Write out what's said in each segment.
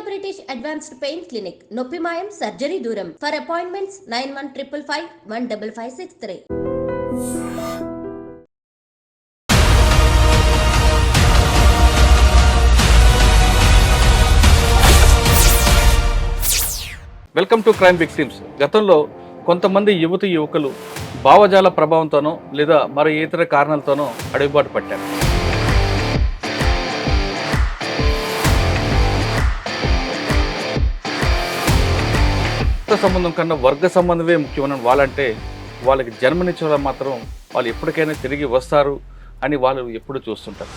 British Advanced Pain Clinic, Noppimayam Surgery Duram. For appointments 9155515563. Welcome to crime victims. గతంలో కొంతమంది యువకులు భావజాల ప్రభావంతోనో లేదా మరి ఇతర కారణాలతోనో అడుగుబాటు పట్టారు. సంబంధం కన్నా వర్గ సంబంధమే ముఖ్యమైన వాళ్ళంటే వాళ్ళకి జన్మనిచ్చే వాళ్ళు మాత్రం వాళ్ళు ఎప్పటికైనా తిరిగి వస్తారు అని వాళ్ళు ఎప్పుడు చూస్తుంటారు.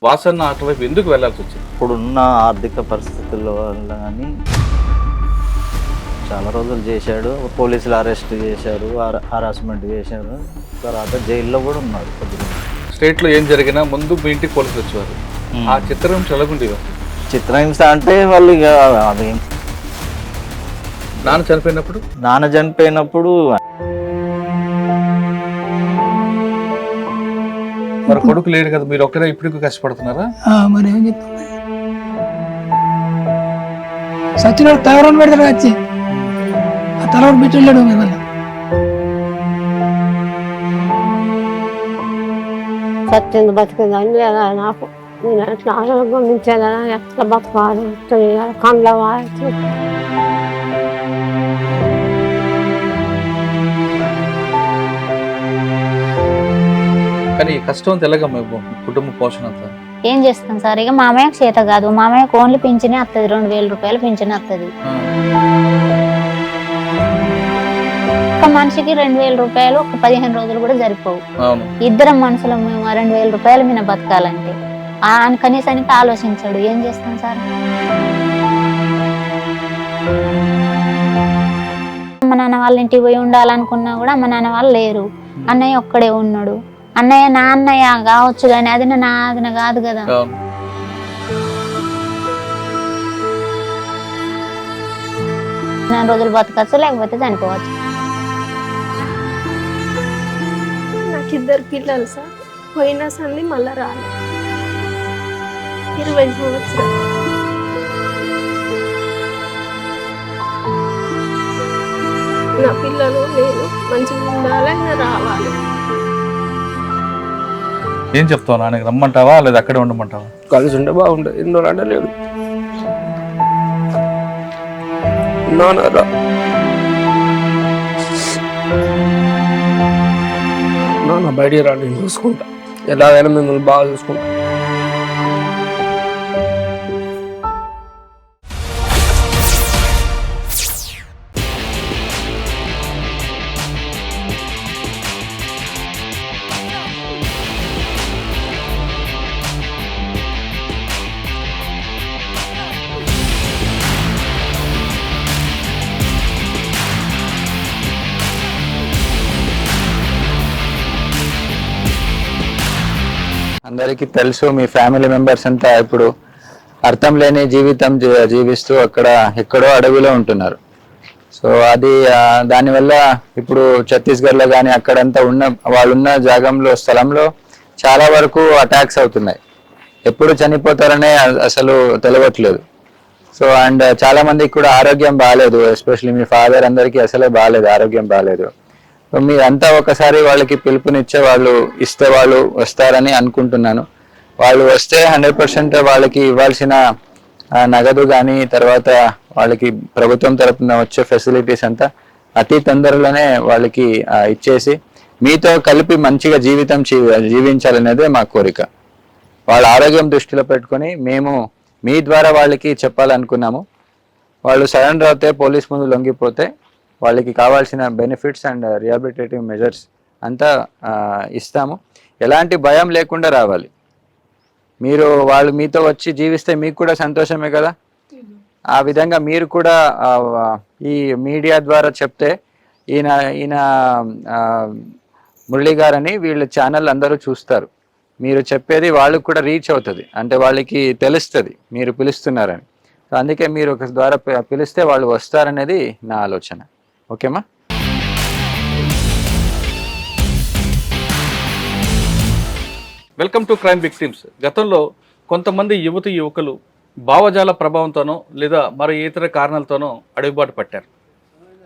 వాసన్న అటువైపు ఎందుకు వెళ్లాల్సి వచ్చింది? ఇప్పుడున్న ఆర్థిక పరిస్థితుల వల్ల కానీ చాలా రోజులు చేశాడు. పోలీసులు అరెస్ట్ చేశారు, హరాస్మెంట్ చేశారు, తర్వాత జైల్లో కూడా ఉన్నారు. స్టేట్లో ఏం జరిగినా ముందు మీ ఇంటికి పోలీసులు వచ్చేవారు. ఆ చిత్రహింస ఎలాగుండేది? చిత్రహింస అంటే వాళ్ళు ఇక అది నాన్న చనిపోయినప్పుడు మరి కొడుకు లేడు కదా, మీరు ఒక్కరే ఇప్పటికీ కష్టపడుతున్నారా? మరి ఏం చెప్తాం, సచిన తలవరం పెడతారు వచ్చి ఆ తలవరం పెట్టలేడు. మిమ్మల్ని సత్యంగా బతికిందని నాకు నేను ఎట్లా ఆరోగ్యం మించేదా, ఎట్లా బతకాలి, కండ్ల వాడి కానీ కష్టం అంతా ఎలాగమ్మా కుటుంబ పోషణ అంతా? ఏం చేస్తాం సార్, ఇక మామయ్యకు చేత కాదు. మామయ్యకు ఓన్లీ పింఛనే వస్తుంది, 2000 రూపాయలు పింఛనే వస్తుంది. ఒక మనిషికి 2000 రూపాయలు ఒక 15 రోజులు కూడా సరిపోవు. ఇద్దరం మనుషులు మేము 2000 రూపాయలు మీద బతకాలంటే కనీసానికి ఆలోచించాడు. ఏం చేస్తాం సార్? మా నాన్న వాళ్ళ ఇంటికి పోయి ఉండాలనుకున్నా కూడా మా నాన్న వాళ్ళు లేరు. అన్నయ్య ఒక్కడే ఉన్నాడు. అన్నయ్య నా అన్నయ్య కావచ్చు కానీ అది నాది కాదు కదా. నా రోజులు బతకచ్చు, లేకపోతే చనిపోవచ్చు. నాకు 2 పిల్లలు సార్, పోయినా సంది మళ్ళా రాలేదు. 20 సంవత్సరాలు నా పిల్లలు నేను మంచిగా ఉండాలి, రావాలి. ఏం చెప్తావు? నాన్నకి రమ్మంటావా లేదా అక్కడే ఉండమంటావా? కలిసి ఉంటే బాగుంటుంది. ఎన్నో అంటే లేడు నాన్న బయటికి రా, నేను చూసుకుంటా, ఎలాగైనా మిమ్మల్ని బాగా చూసుకుంటా. అందరికీ తెలుసు, మీ ఫ్యామిలీ మెంబర్స్ అంతా ఇప్పుడు అర్థం లేని జీవితం జీవిస్తూ అక్కడ ఎక్కడో అడవిలో ఉంటున్నారు. సో అది దానివల్ల ఇప్పుడు ఛత్తీస్గఢ్లో కానీ అక్కడంతా వాళ్ళున్న స్థలంలో చాలా వరకు అటాక్స్ అవుతున్నాయి. ఎప్పుడు చనిపోతారనే అసలు తెలియట్లేదు. సో అండ్ చాలా మందికి కూడా ఆరోగ్యం బాగాలేదు. ఎస్పెషల్లీ మీ ఫాదర్ అందరికీ అసలే బాగాలేదు, ఆరోగ్యం బాగాలేదు. సో మీరంతా ఒకసారి వాళ్ళకి పిలుపునిచ్చే వాళ్ళు ఇస్తే వాళ్ళు వస్తారని అనుకుంటున్నాను. వాళ్ళు వస్తే 100% వాళ్ళకి ఇవ్వాల్సిన నగదు కానీ తర్వాత వాళ్ళకి ప్రభుత్వం తరపున వచ్చే ఫెసిలిటీస్ అంతా అతి తొందరలోనే వాళ్ళకి ఇచ్చేసి మీతో కలిపి మంచిగా జీవించాలనేదే మా కోరిక. వాళ్ళ ఆరోగ్యం దృష్టిలో పెట్టుకొని మేము మీ ద్వారా వాళ్ళకి చెప్పాలనుకున్నాము. వాళ్ళు సరెండర్ అవుతే, పోలీస్ ముందు లొంగిపోతే వాళ్ళకి కావాల్సిన బెనిఫిట్స్ అండ్ రిహాబిలిటేటివ్ మెజర్స్ అంతా ఇస్తాము. ఎలాంటి భయం లేకుండా రావాలి. వాళ్ళు మీతో వచ్చి జీవిస్తే మీకు కూడా సంతోషమే కదా. ఆ విధంగా మీరు కూడా ఈ మీడియా ద్వారా చెప్తే ఈయన మురళి గారని వీళ్ళ ఛానల్ అందరూ చూస్తారు. మీరు చెప్పేది వాళ్ళకి కూడా రీచ్ అవుతుంది, అంటే వాళ్ళకి తెలుస్తుంది మీరు పిలుస్తున్నారని. సో అందుకే మీరు ఒక ద్వారా పిలిస్తే వాళ్ళు వస్తారనేది నా ఆలోచన. ఓకేమా? Welcome to crime victims. గతంలో కొంతమంది యువకులు భావజాల ప్రభావంతోనో లేదా మరి ఇతర కారణాలతోనో అడవిబాటు పట్టారు.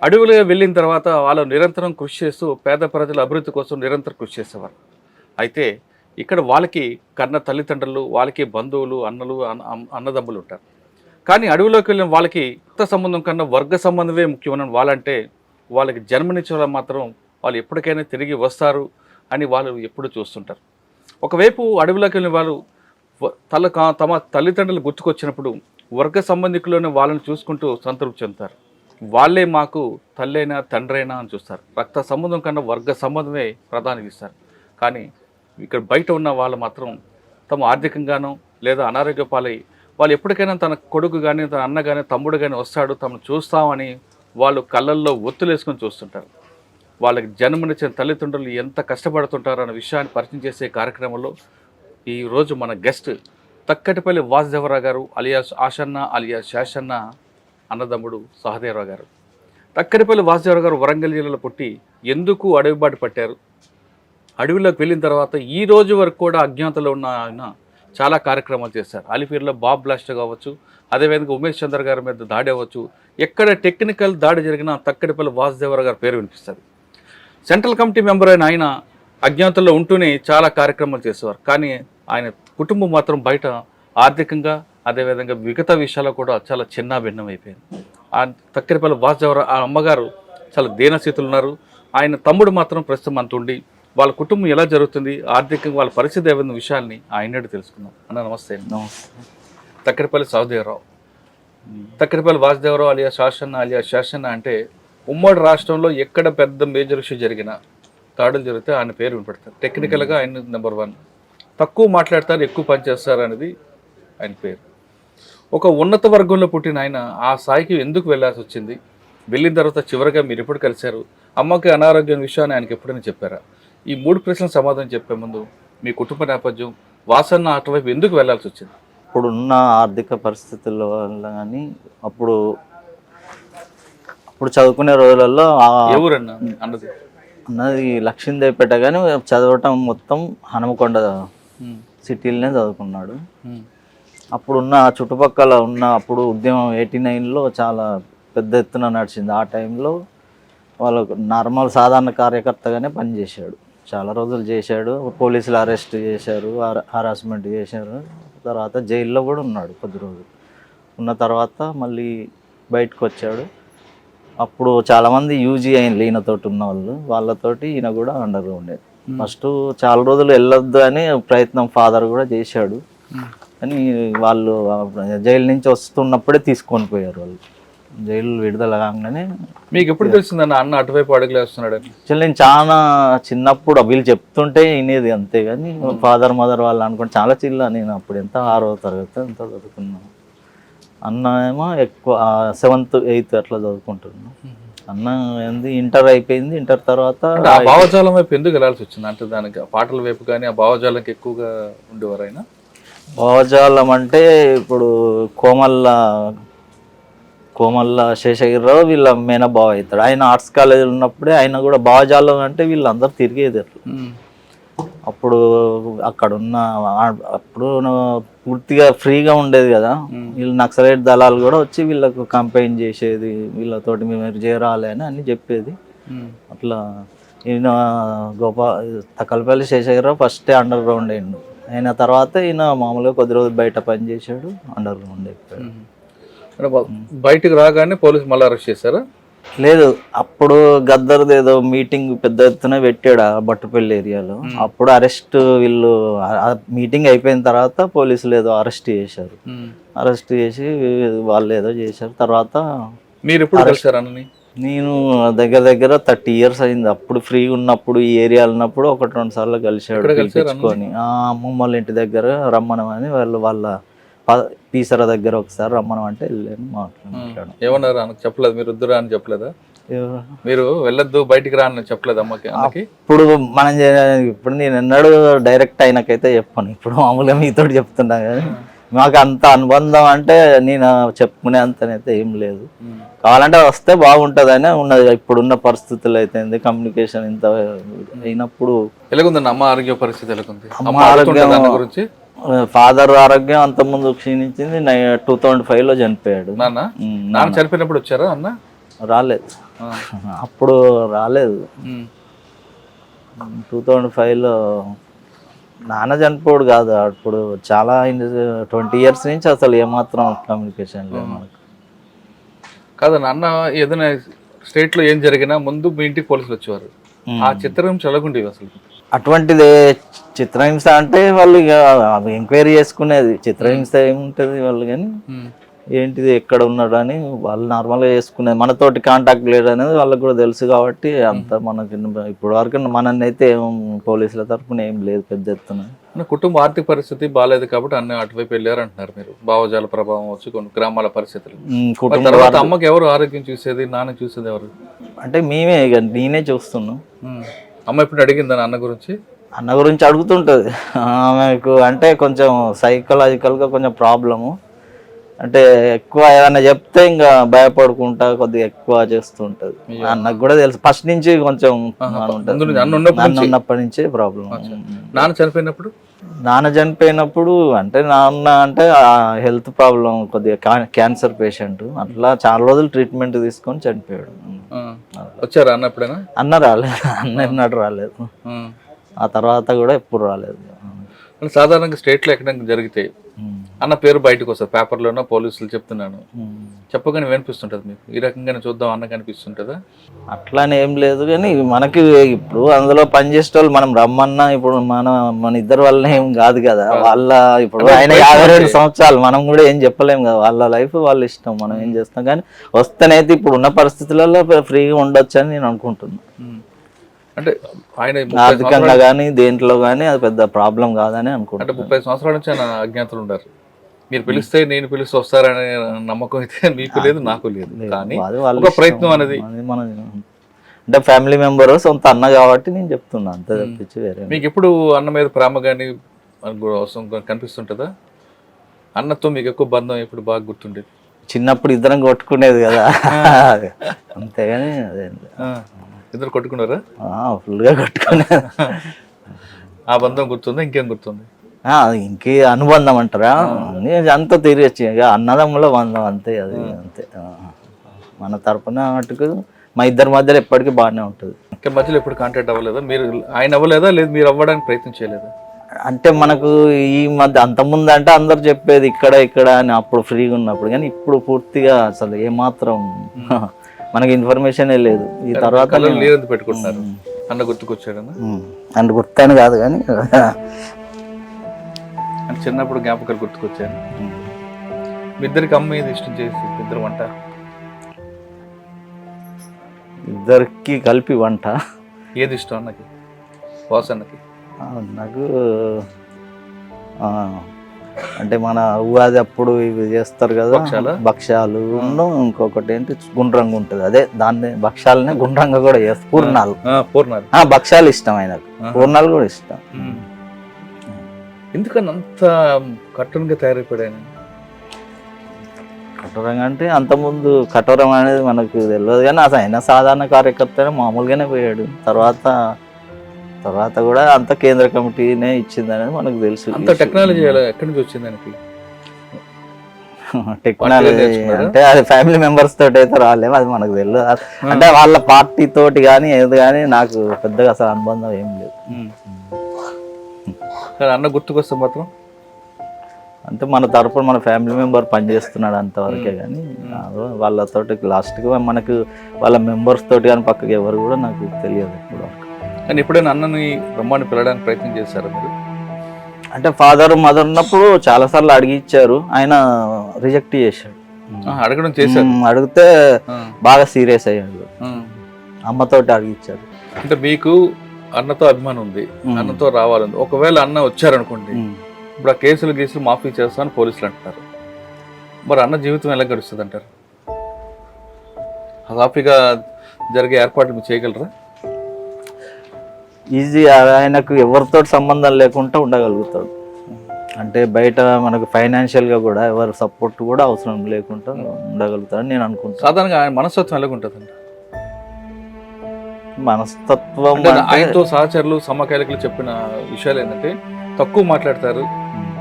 అడవిలో వెళ్ళిన తర్వాత వాళ్ళు నిరంతరం కృషి చేస్తూ పేద ప్రజల అభివృద్ధి కోసం నిరంతరం కృషి చేసేవారు. అయితే ఇక్కడ వాళ్ళకి కన్న తల్లిదండ్రులు, వాళ్ళకి బంధువులు, అన్నదమ్ములు ఉంటారు. కానీ అడవిలోకి వెళ్ళిన వాళ్ళకి రక్త సంబంధం కన్నా వర్గ సంబంధమే ముఖ్యమైన వాళ్ళంటే వాళ్ళకి జన్మనిచ్చే వాళ్ళు మాత్రం వాళ్ళు ఎప్పటికైనా తిరిగి వస్తారు అని వాళ్ళు ఎప్పుడు చూస్తుంటారు. ఒకవైపు అడవిలోకి వెళ్ళిన వాళ్ళు తమ తల్లిదండ్రులు గుర్తుకొచ్చినప్పుడు వర్గ సంబంధికులను వాళ్ళని చూసుకుంటూ సంతృప్తి చెందుతారు. వాళ్ళే మాకు తల్లైనా తండ్రైనా అని చూస్తారు. రక్త సంబంధం కన్నా వర్గ సంబంధమే ప్రాధాన్యత ఇస్తారు. కానీ ఇక్కడ బయట ఉన్న వాళ్ళు మాత్రం తమ ఆర్థికంగానో లేదా అనారోగ్య పాలై వాళ్ళు ఎప్పటికైనా తన కొడుకు కానీ తన అన్న కానీ తమ్ముడు కానీ వస్తాడు తమను చూస్తామని వాళ్ళు కళ్ళల్లో ఒత్తులు వేసుకొని చూస్తుంటారు. వాళ్ళకి జన్మనిచ్చిన తల్లిదండ్రులు ఎంత కష్టపడుతుంటారో అనే విషయాన్ని పరిచయం చేసే కార్యక్రమంలో ఈరోజు మన గెస్ట్ తక్కటిపల్లి వాసుదేవరావు గారు అలియాస్ ఆషన్న అలియాస్ శాషన్న అన్నదమ్ముడు సహదేవరావు గారు. తక్కటిపల్లి వాసుదేవరావు గారు వరంగల్ జిల్లాలో పుట్టి ఎందుకు అడవిబాటు పట్టారు, అడవిలోకి వెళ్ళిన తర్వాత ఈ రోజు వరకు కూడా అజ్ఞాతలో ఉన్న ఆయన చాలా కార్యక్రమాలు చేశారు. అలిపీర్లో బాంబ్ బ్లాస్ట్ కావచ్చు, అదేవిధంగా ఉమేష్ చంద్ర గారి మీద దాడి అవ్వచ్చు, ఎక్కడ టెక్నికల్ దాడి జరిగినా తక్కటిపల్లి వాసుదేవరావు గారి పేరు వినిపిస్తుంది. సెంట్రల్ కమిటీ మెంబర్ అయిన ఆయన అజ్ఞాతంలో ఉంటూనే చాలా కార్యక్రమాలు చేసేవారు. కానీ ఆయన కుటుంబం మాత్రం బయట ఆర్థికంగా అదేవిధంగా మిగతా విషయాల్లో కూడా చాలా చిన్న భిన్నం అయిపోయింది. ఆ తక్కటిపల్లి వాసుదేవరావు ఆ అమ్మగారు చాలా దీనస్థితులు ఉన్నారు. ఆయన తమ్ముడు మాత్రం ప్రస్తుతం అంతుండి వాళ్ళ కుటుంబం ఎలా జరుగుతుంది, ఆర్థికంగా వాళ్ళ పరిస్థితి ఏమైనా విషయాల్ని ఆయన తెలుసుకున్నాం. అన్న నమస్తే. తక్కటిపల్లి సహదేవరావు, తక్కటిపల్లి వాసుదేవరావు అలియా శాసన్న అంటే ఉమ్మడి రాష్ట్రంలో ఎక్కడ పెద్ద మేజర్ ఇష్యూ జరిగినా దాడులు జరిగితే ఆయన పేరు వినపడతారు. టెక్నికల్గా ఆయన నెంబర్ 1. తక్కువ మాట్లాడతారు, ఎక్కువ పనిచేస్తారు అనేది ఆయన పేరు. ఒక ఉన్నత వర్గంలో పుట్టిన ఆయన ఆ స్థాయికి ఎందుకు వెళ్ళాల్సి వచ్చింది, వెళ్ళిన తర్వాత చివరిగా మీరు ఎప్పుడు కలిశారు, అమ్మకి అనారోగ్యం విషయాన్ని ఆయనకి ఎప్పుడైనా చెప్పారా? ఈ 3 ప్రశ్నలకు సమాధానం చెప్పే ముందు మీ కుటుంబ నేపథ్యం, వాసన్న అటువైపు ఎందుకు వెళ్ళాల్సి వచ్చింది? ఇప్పుడున్న ఆర్థిక పరిస్థితుల వల్ల కానీ అప్పుడు చదువుకునే రోజులలో ఎవరన్నా అన్నది లక్ష్మీదేవిపేట, కానీ చదవటం మొత్తం హనుమకొండ సిటీలోనే చదువుకున్నాడు. అప్పుడున్న చుట్టుపక్కల ఉన్న అప్పుడు ఉద్యమం 89లో చాలా పెద్ద ఎత్తున నడిచింది. ఆ టైంలో వాళ్ళకు నార్మల్ సాధారణ కార్యకర్తగానే పనిచేశాడు. చాలా రోజులు చేశాడు. పోలీసులు అరెస్ట్ చేశారు, హరాస్మెంట్ చేశారు. తర్వాత జైల్లో కూడా ఉన్నాడు కొద్ది రోజులు. ఉన్న తర్వాత మళ్ళీ బయటకు వచ్చాడు. అప్పుడు చాలామంది యూజీ అయింది ఈయనతోటి ఉన్న వాళ్ళతోటి ఈయన కూడా అండగా ఉండేది. ఫస్ట్ చాలా రోజులు వెళ్ళొద్దు అని ప్రయత్నం ఫాదర్ కూడా చేశాడు. కానీ వాళ్ళు జైలు నుంచి వస్తున్నప్పుడే తీసుకొని పోయారు. వాళ్ళు జైలు విడుదల కాగానే. మీకు ఎప్పుడు తెలిసిందన్న అన్న అటువైపు అడుగులు వేస్తున్నాడు? నేను చాలా చిన్నప్పుడు వీళ్ళు చెప్తుంటే వినేది అంతే, కానీ ఫాదర్ మదర్ వాళ్ళు అనుకుంటే చాలా చిల్ల. నేను అప్పుడు ఎంత 6వ తరగతి అంత చదువుకున్నాను. అన్న ఏమో ఎక్కువ 7th 8th అట్లా చదువుకుంటున్నాను. అన్న ఏంది ఇంటర్ అయిపోయింది. ఇంటర్ తర్వాత ఆ భావజాలం వైపు ఎందుకు వెళ్ళాల్సి వచ్చింది? అంటే దానికి పాటల వైపు కానీ ఆ భావజాలంకి ఎక్కువగా ఉండేవారు ఆయన. భావజాలం అంటే ఇప్పుడు కోమల్ల శేషగిరిరావు వీళ్ళ మేనబావ అవుతాడు. ఆయన ఆర్ట్స్ కాలేజీలో ఉన్నప్పుడే ఆయన కూడా భావజాలం అంటే వీళ్ళందరూ తిరిగేది అట్లా. అప్పుడు అక్కడ ఉన్న అప్పుడు పూర్తిగా ఫ్రీగా ఉండేది కదా. వీళ్ళు నక్సలైట్ దళాలు కూడా వచ్చి వీళ్ళకు కంపెయిన్ చేసేది, వీళ్ళతోటి మీరు చేరాలి అని అన్ని చెప్పేది. అట్లా ఈయన తక్కలపల్లి శేషగిరిరావు ఫస్టే అండర్ గ్రౌండ్ అయ్యిండు. అయిన తర్వాత ఈయన మామూలుగా కొద్ది రోజులు బయట పని చేశాడు, అండర్ గ్రౌండ్ అయిపోయాడు. బయటకు రాగానే పోలీసు మళ్ళీ అరెస్ట్ చేశారా? లేదు, అప్పుడు గద్దర్ది ఏదో మీటింగ్ పెద్ద ఎత్తున పెట్టాడు బట్టుపల్లి ఏరియాలో. అప్పుడు అరెస్ట్ వీళ్ళు మీటింగ్ అయిపోయిన తర్వాత పోలీసులు ఏదో అరెస్ట్ చేశారు. అరెస్ట్ చేసి వాళ్ళు ఏదో చేశారు. తర్వాత మీరు ఎప్పుడు కలిసారని? నేను దగ్గర 30 years అయింది. అప్పుడు ఫ్రీగా ఉన్నప్పుడు ఈ ఏరియాలో ఉన్నప్పుడు 1-2 సార్లు కలిశాడు. పిలిపించుకొని అమ్మమ్మ వాళ్ళ ఇంటి దగ్గర రమ్మనమని వాళ్ళ పీసర దగ్గర ఒకసారి రమ్మనం అంటే వెళ్ళాను, మాట్లాడాను. ఏమన్నారు? చెప్పలేదు మీరు వద్దురా అని చెప్పలేదా? మీరు వెళ్ళొద్దు బయటికి రా అని చెప్పలేదు అమ్మకి? ఇప్పుడు ఇప్పుడు నేను ఎన్నాడు డైరెక్ట్ అయినాకైతే చెప్పాను. ఇప్పుడు మామూలుగా మీతో చెప్తున్నా కానీ మాకు అంత అనుబంధం అంటే నేను చెప్పుకునే అంతనైతే ఏం లేదు. కావాలంటే వస్తే బాగుంటుందని ఉన్నది. ఇప్పుడున్న పరిస్థితులు అయితే కమ్యూనికేషన్ ఇంత అయినప్పుడు. ఎలాగుందండి అమ్మ ఆరోగ్య పరిస్థితి? ఎలాగుంది అమ్మ ఆరోగ్యం గురించి? ఫాదర్ ఆరోగ్యం అంత ముందు క్షీణించింది. 2005లో చనిపోయాడు. నాన్న చనిపోయినప్పుడు వచ్చారా అన్న? రాలేదు, అప్పుడు రాలేదు. 2005లో నాన్న చనిపోడు కాదు, అప్పుడు చాలా 20 years నుంచి అసలు ఏమాత్రం కమ్యూనికేషన్ లేదు మనకు. కాదు నాన్న ఏదైనా స్టేట్ లో ఏం జరిగినా ముందు మీ ఇంటికి పోలీసులు వచ్చేవారు. ఆ చిత్రహింస ఎలాగుండేవి అసలు? అటువంటిది చిత్రహింస అంటే వాళ్ళు ఇక ఎంక్వైరీ చేసుకునేది. చిత్రహింస ఏముంటది వాళ్ళు, కానీ ఏంటిది ఎక్కడ ఉన్నాడు అని వాళ్ళు నార్మల్గా చేసుకునేది. మనతోటి కాంటాక్ట్ లేడు అనేది వాళ్ళకి కూడా తెలుసు కాబట్టి అంత మనకి ఇప్పుడు వరకు మనల్ని అయితే పోలీసుల తరఫున ఏం లేదు పెద్ద ఎత్తున. కుటుంబ ఆర్థిక పరిస్థితి బాగాలేదు కాబట్టి అన్న అటువైపు వెళ్ళారు అంటున్నారు మీరు. భావజాల ప్రభావం వచ్చి కొన్ని గ్రామాల పరిస్థితులు. తర్వాత అమ్మకి ఎవరు ఆరోగ్యం చూసేది, నాన్న చూసేది ఎవరు? అంటే మేమే, ఇక నేనే చూస్తున్నాం. అమ్మ ఇప్పుడు అడిగిందని అన్న గురించి? అన్న గురించి అడుగుతుంటది. ఆమెకు అంటే కొంచెం సైకలాజికల్గా కొంచెం ప్రాబ్లము. అంటే ఎక్కువ ఏదైనా చెప్తే ఇంకా భయపడుకుంటా కొద్దిగా ఎక్కువ చేస్తుంటది. అన్నకు కూడా తెలుసు ఫస్ట్ నుంచి కొంచెం ఉన్నప్పటి నుంచే ప్రాబ్లం. నాన్న చనిపోయినప్పుడు? నాన్న చనిపోయినప్పుడు అంటే నాన్న అంటే హెల్త్ ప్రాబ్లం, కొద్దిగా క్యాన్సర్ పేషెంట్. అట్లా చాలా రోజులు ట్రీట్మెంట్ తీసుకొని చనిపోయాడు. వచ్చారా అన్న ఎప్పుడైనా? అన్న రాలేదు, అన్న ఎన్నడూ రాలేదు. ఆ తర్వాత కూడా ఎప్పుడు రాలేదు. సాధారణంగా స్టేట్ లో ఎక్కడ జరిగితే అన్న పేరు బయటకు వస్తుంది, పేపర్లోనో పోలీసులు చెప్తున్నాను చెప్పగానే వినిపిస్తుంటది మీకు? ఈ రకంగానే చూద్దాం అన్న కనిపిస్తుంటదా? అట్లానే ఏం లేదు, కానీ మనకి ఇప్పుడు అందులో పనిచేసే వాళ్ళు మనం రమ్మన్నా ఇప్పుడు మన ఇద్దరు వల్ల ఏం కాదు కదా. వాళ్ళ ఇప్పుడు ఆయన 52 సంవత్సరాలు, మనం కూడా ఏం చెప్పలేము కదా. వాళ్ళ లైఫ్ వాళ్ళ ఇష్టం, మనం ఏం చేస్తాం. కానీ వస్తేనైతే ఇప్పుడు ఉన్న పరిస్థితులలో ఫ్రీగా ఉండొచ్చు అని నేను అనుకుంటున్నాను. అంటే ఆయన ఆర్థికంగా కానీ దేంట్లో కానీ అది పెద్ద ప్రాబ్లం కాదని అనుకుంటున్నాను. 30 సంవత్సరాల నుంచి ఆయన అజ్ఞాతులు ఉన్నారు. మీరు పిలిస్తే నేను పిలిస్తే వస్తారనే నమ్మకం అయితే మీకు లేదు, నాకు లేదు. కానీ ఒక ప్రయత్నం అనేది అంటే ఫ్యామిలీ మెంబర్, సొంత అన్న కాబట్టి నేను చెప్తున్నా అంతే తప్పించి వేరే. మీకు ఎప్పుడు అన్న మీద ప్రేమ కానీ కనిపిస్తుంటుందా? అన్నతో మీకు ఎక్కువ బంధం ఎప్పుడు బాగా గుర్తుండేది? చిన్నప్పుడు ఇద్దరం కొట్టుకునేది కదా, అంతేగాని అదే. ఇద్దరు కొట్టుకున్నారా? ఫుల్గా కొట్టుకునేది. ఆ బంధం గుర్తుందా? ఇంకేం గుర్తుంది? ఇంకే అనుబంధం అంటారా? అంతా తిరిగొచ్చు, ఇక అన్నదమ్ముల బంధం అంతే. అది అంతే. మన తరపున మటుకు మా ఇద్దరి మధ్యలో ఎప్పటికీ బాగానే ఉంటుంది. ఇంకా మధ్యలో ఎప్పుడు కాంటాక్ట్ అవ్వలేదా? మీరు ఆయన అవ్వలేదా, లేదు మీరు అవ్వడానికి ప్రయత్నం చేయలేదా? అంటే మనకు ఈ మధ్య అంతకుముందు అంటే అందరు చెప్పేది ఇక్కడ ఇక్కడ అని, అప్పుడు ఫ్రీగా ఉన్నప్పుడు. కానీ ఇప్పుడు పూర్తిగా అసలు ఏమాత్రం మనకి ఇన్ఫర్మేషనే లేదు. ఈ తర్వాత పెట్టుకుంటున్నారు. అన్న గుర్తుకొచ్చాడన్నా? అంటే గుర్తాను కాదు కానీ చిన్నప్పుడు జ్ఞాపకాలు గుర్తుకొచ్చాను. మీ ఇద్దరికి అమ్మ ఏది ఇష్టం చేసి ఇద్దరు వంట? ఇద్దరికి కలిపి వంట ఏది ఇష్టం అన్నకి, బాస్ అన్నకి? నాకు అంటే మన ఉగాది అప్పుడు ఇవి చేస్తారు కదా భక్ష్యాలు, ఇంకొకటి ఏంటి గుండ్రంగా ఉంటుంది, అదే దాన్ని భక్ష్యాలనే గుండ్రంగా కూడా చేస్తారు. పూర్ణాలు భక్ష్యాలు ఇష్టం ఆయనకు, పూర్ణాలు కూడా ఇష్టం. ఎందుకని అంత కఠోరంగా తయారైపోయాడు? కఠోరంగా అంటే అంతకుముందు కఠోరం అనేది మనకు తెలియదు, కానీ అసలు ఆయన సాధారణ కార్యకర్తనే మామూలుగానే పోయాడు. తర్వాత కూడా అంత కేంద్ర కమిటీనే ఇచ్చింది అనేది మనకు తెలుసు. అంత టెక్నాలజీ ఎక్కడి నుంచి వచ్చింది ఆయనకి? టెక్నాలజీ అంటే అది ఫ్యామిలీ మెంబర్స్ తోటి అయితే రాలేము, అది మనకు తెలియదు. అంటే వాళ్ళ పార్టీ తోటి కానీ ఏది కానీ నాకు పెద్దగా అసలు అనుబంధం ఏం లేదు. అన్న గుర్తుకొస్తే మాత్రం అంటే మన తరపున మన ఫ్యామిలీ మెంబర్ పనిచేస్తున్నాడు అంతవరకే, కానీ వాళ్ళతోటి లాస్ట్కి మనకు వాళ్ళ మెంబర్స్ తోటి కానీ పక్కకి ఎవరు కూడా నాకు తెలియదు ఇప్పుడు. కానీ ఎప్పుడైనా అన్నని రమ్మని పిలవడానికి ప్రయత్నం చేశారా మీరు? అంటే ఫాదర్ మదర్ ఉన్నప్పుడు చాలా సార్లు అడిగిచ్చారు, ఆయన రిజెక్ట్ చేశాడు. అడగడం చేశారు, అడిగితే బాగా సీరియస్ అయ్యాడు. అమ్మతోటి అడిగిచ్చారు. అంటే మీకు అన్నతో అభిమానం ఉంది, అన్నతో రావాలని. ఒకవేళ అన్న వచ్చారనుకోండి, ఇప్పుడు ఆ కేసులు మాఫీ చేస్తామని పోలీసులు అంటున్నారు. మరి అన్న జీవితం ఎలా గడుస్తుంది అంటారు? సాఫీగా జరిగే ఏర్పాట్లు మీరు చేయగలరా? ఈజీ, ఆయనకు ఎవరితో సంబంధం లేకుండా ఉండగలుగుతాడు. అంటే బయట మనకు ఫైనాన్షియల్గా కూడా ఎవరు సపోర్ట్ కూడా అవసరం లేకుండా ఉండగలుగుతారని నేను అనుకుంటాను. సాధారణంగా ఆయన మనస్తత్వం ఎలాగుంటుందండి? మనస్తత్వం అంటే ఆయనతో సహచరులు సమకాలికలు చెప్పిన విషయాలు ఏంటంటే తక్కువ మాట్లాడతారు,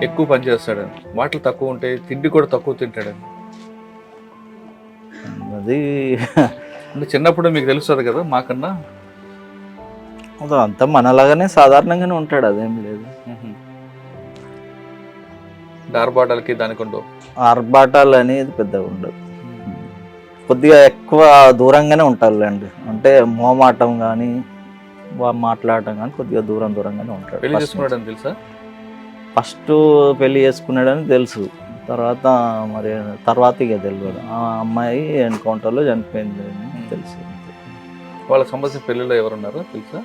ఎక్కువ పని చేస్తాడని, మాటలు తక్కువ ఉంటాయి, తిండి కూడా తక్కువ తింటాడని. అది అంటే చిన్నప్పుడు మీకు తెలుస్తుంది కదా మాకన్నా. అంతా మనలాగానే సాధారణంగానే ఉంటాడు, అదేం లేదు. డార్బాటాలకి దానికి ఉండవు, ఆర్భాటాలు అనేది పెద్దగా ఉండదు. కొద్దిగా ఎక్కువ దూరంగానే ఉంటారులేండి. అంటే మోమాటం కానీ మాట్లాడటం కానీ కొద్దిగా దూరంగానే ఉంటాడు. పెళ్లి చేసుకున్నాడని తెలుసా? ఫస్ట్ పెళ్లి చేసుకున్నాడని తెలుసు, తర్వాత ఇక తెలియదు. ఆ అమ్మాయి ఎన్కౌంటర్లో చనిపోయింది అని తెలుసు. వాళ్ళకి సంబంధించిన పెళ్ళిలో ఎవరున్నారో తెలుసా?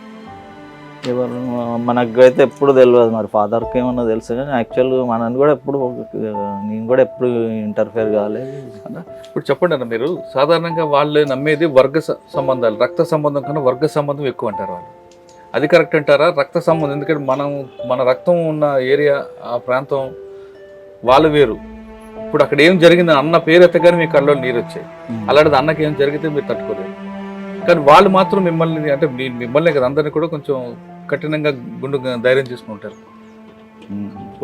ఎవరు మనకు అయితే ఎప్పుడు తెలియదు. మరి ఫాదర్కి ఏమన్నా తెలుసు కానీ యాక్చువల్గా మనని కూడా నేను కూడా ఎప్పుడు ఇంటర్ఫేర్ కాలేదు. ఇప్పుడు చెప్పండి అన్న, మీరు సాధారణంగా వాళ్ళు నమ్మేది వర్గ సంబంధాలు, రక్త సంబంధం కన్నా వర్గ సంబంధం ఎక్కువ అంటారు వాళ్ళు. అది కరెక్ట్ అంటారా? రక్త సంబంధం, ఎందుకంటే మన రక్తం ఉన్న ఏరియా, ఆ ప్రాంతం వాళ్ళు వేరు. ఇప్పుడు అక్కడ ఏం జరిగింది అన్న పేరు ఎత్తగానే మీ కళ్ళలో నీరు వచ్చాయి. అలాంటిది అన్నకి ఏం జరిగితే మీరు తట్టుకోలేరు. కానీ వాళ్ళు మాత్రం మిమ్మల్ని, అంటే మిమ్మల్ని కదా అందరినీ కూడా కొంచెం కఠినంగా గుండు ధైర్యం చేసుకుంటారు.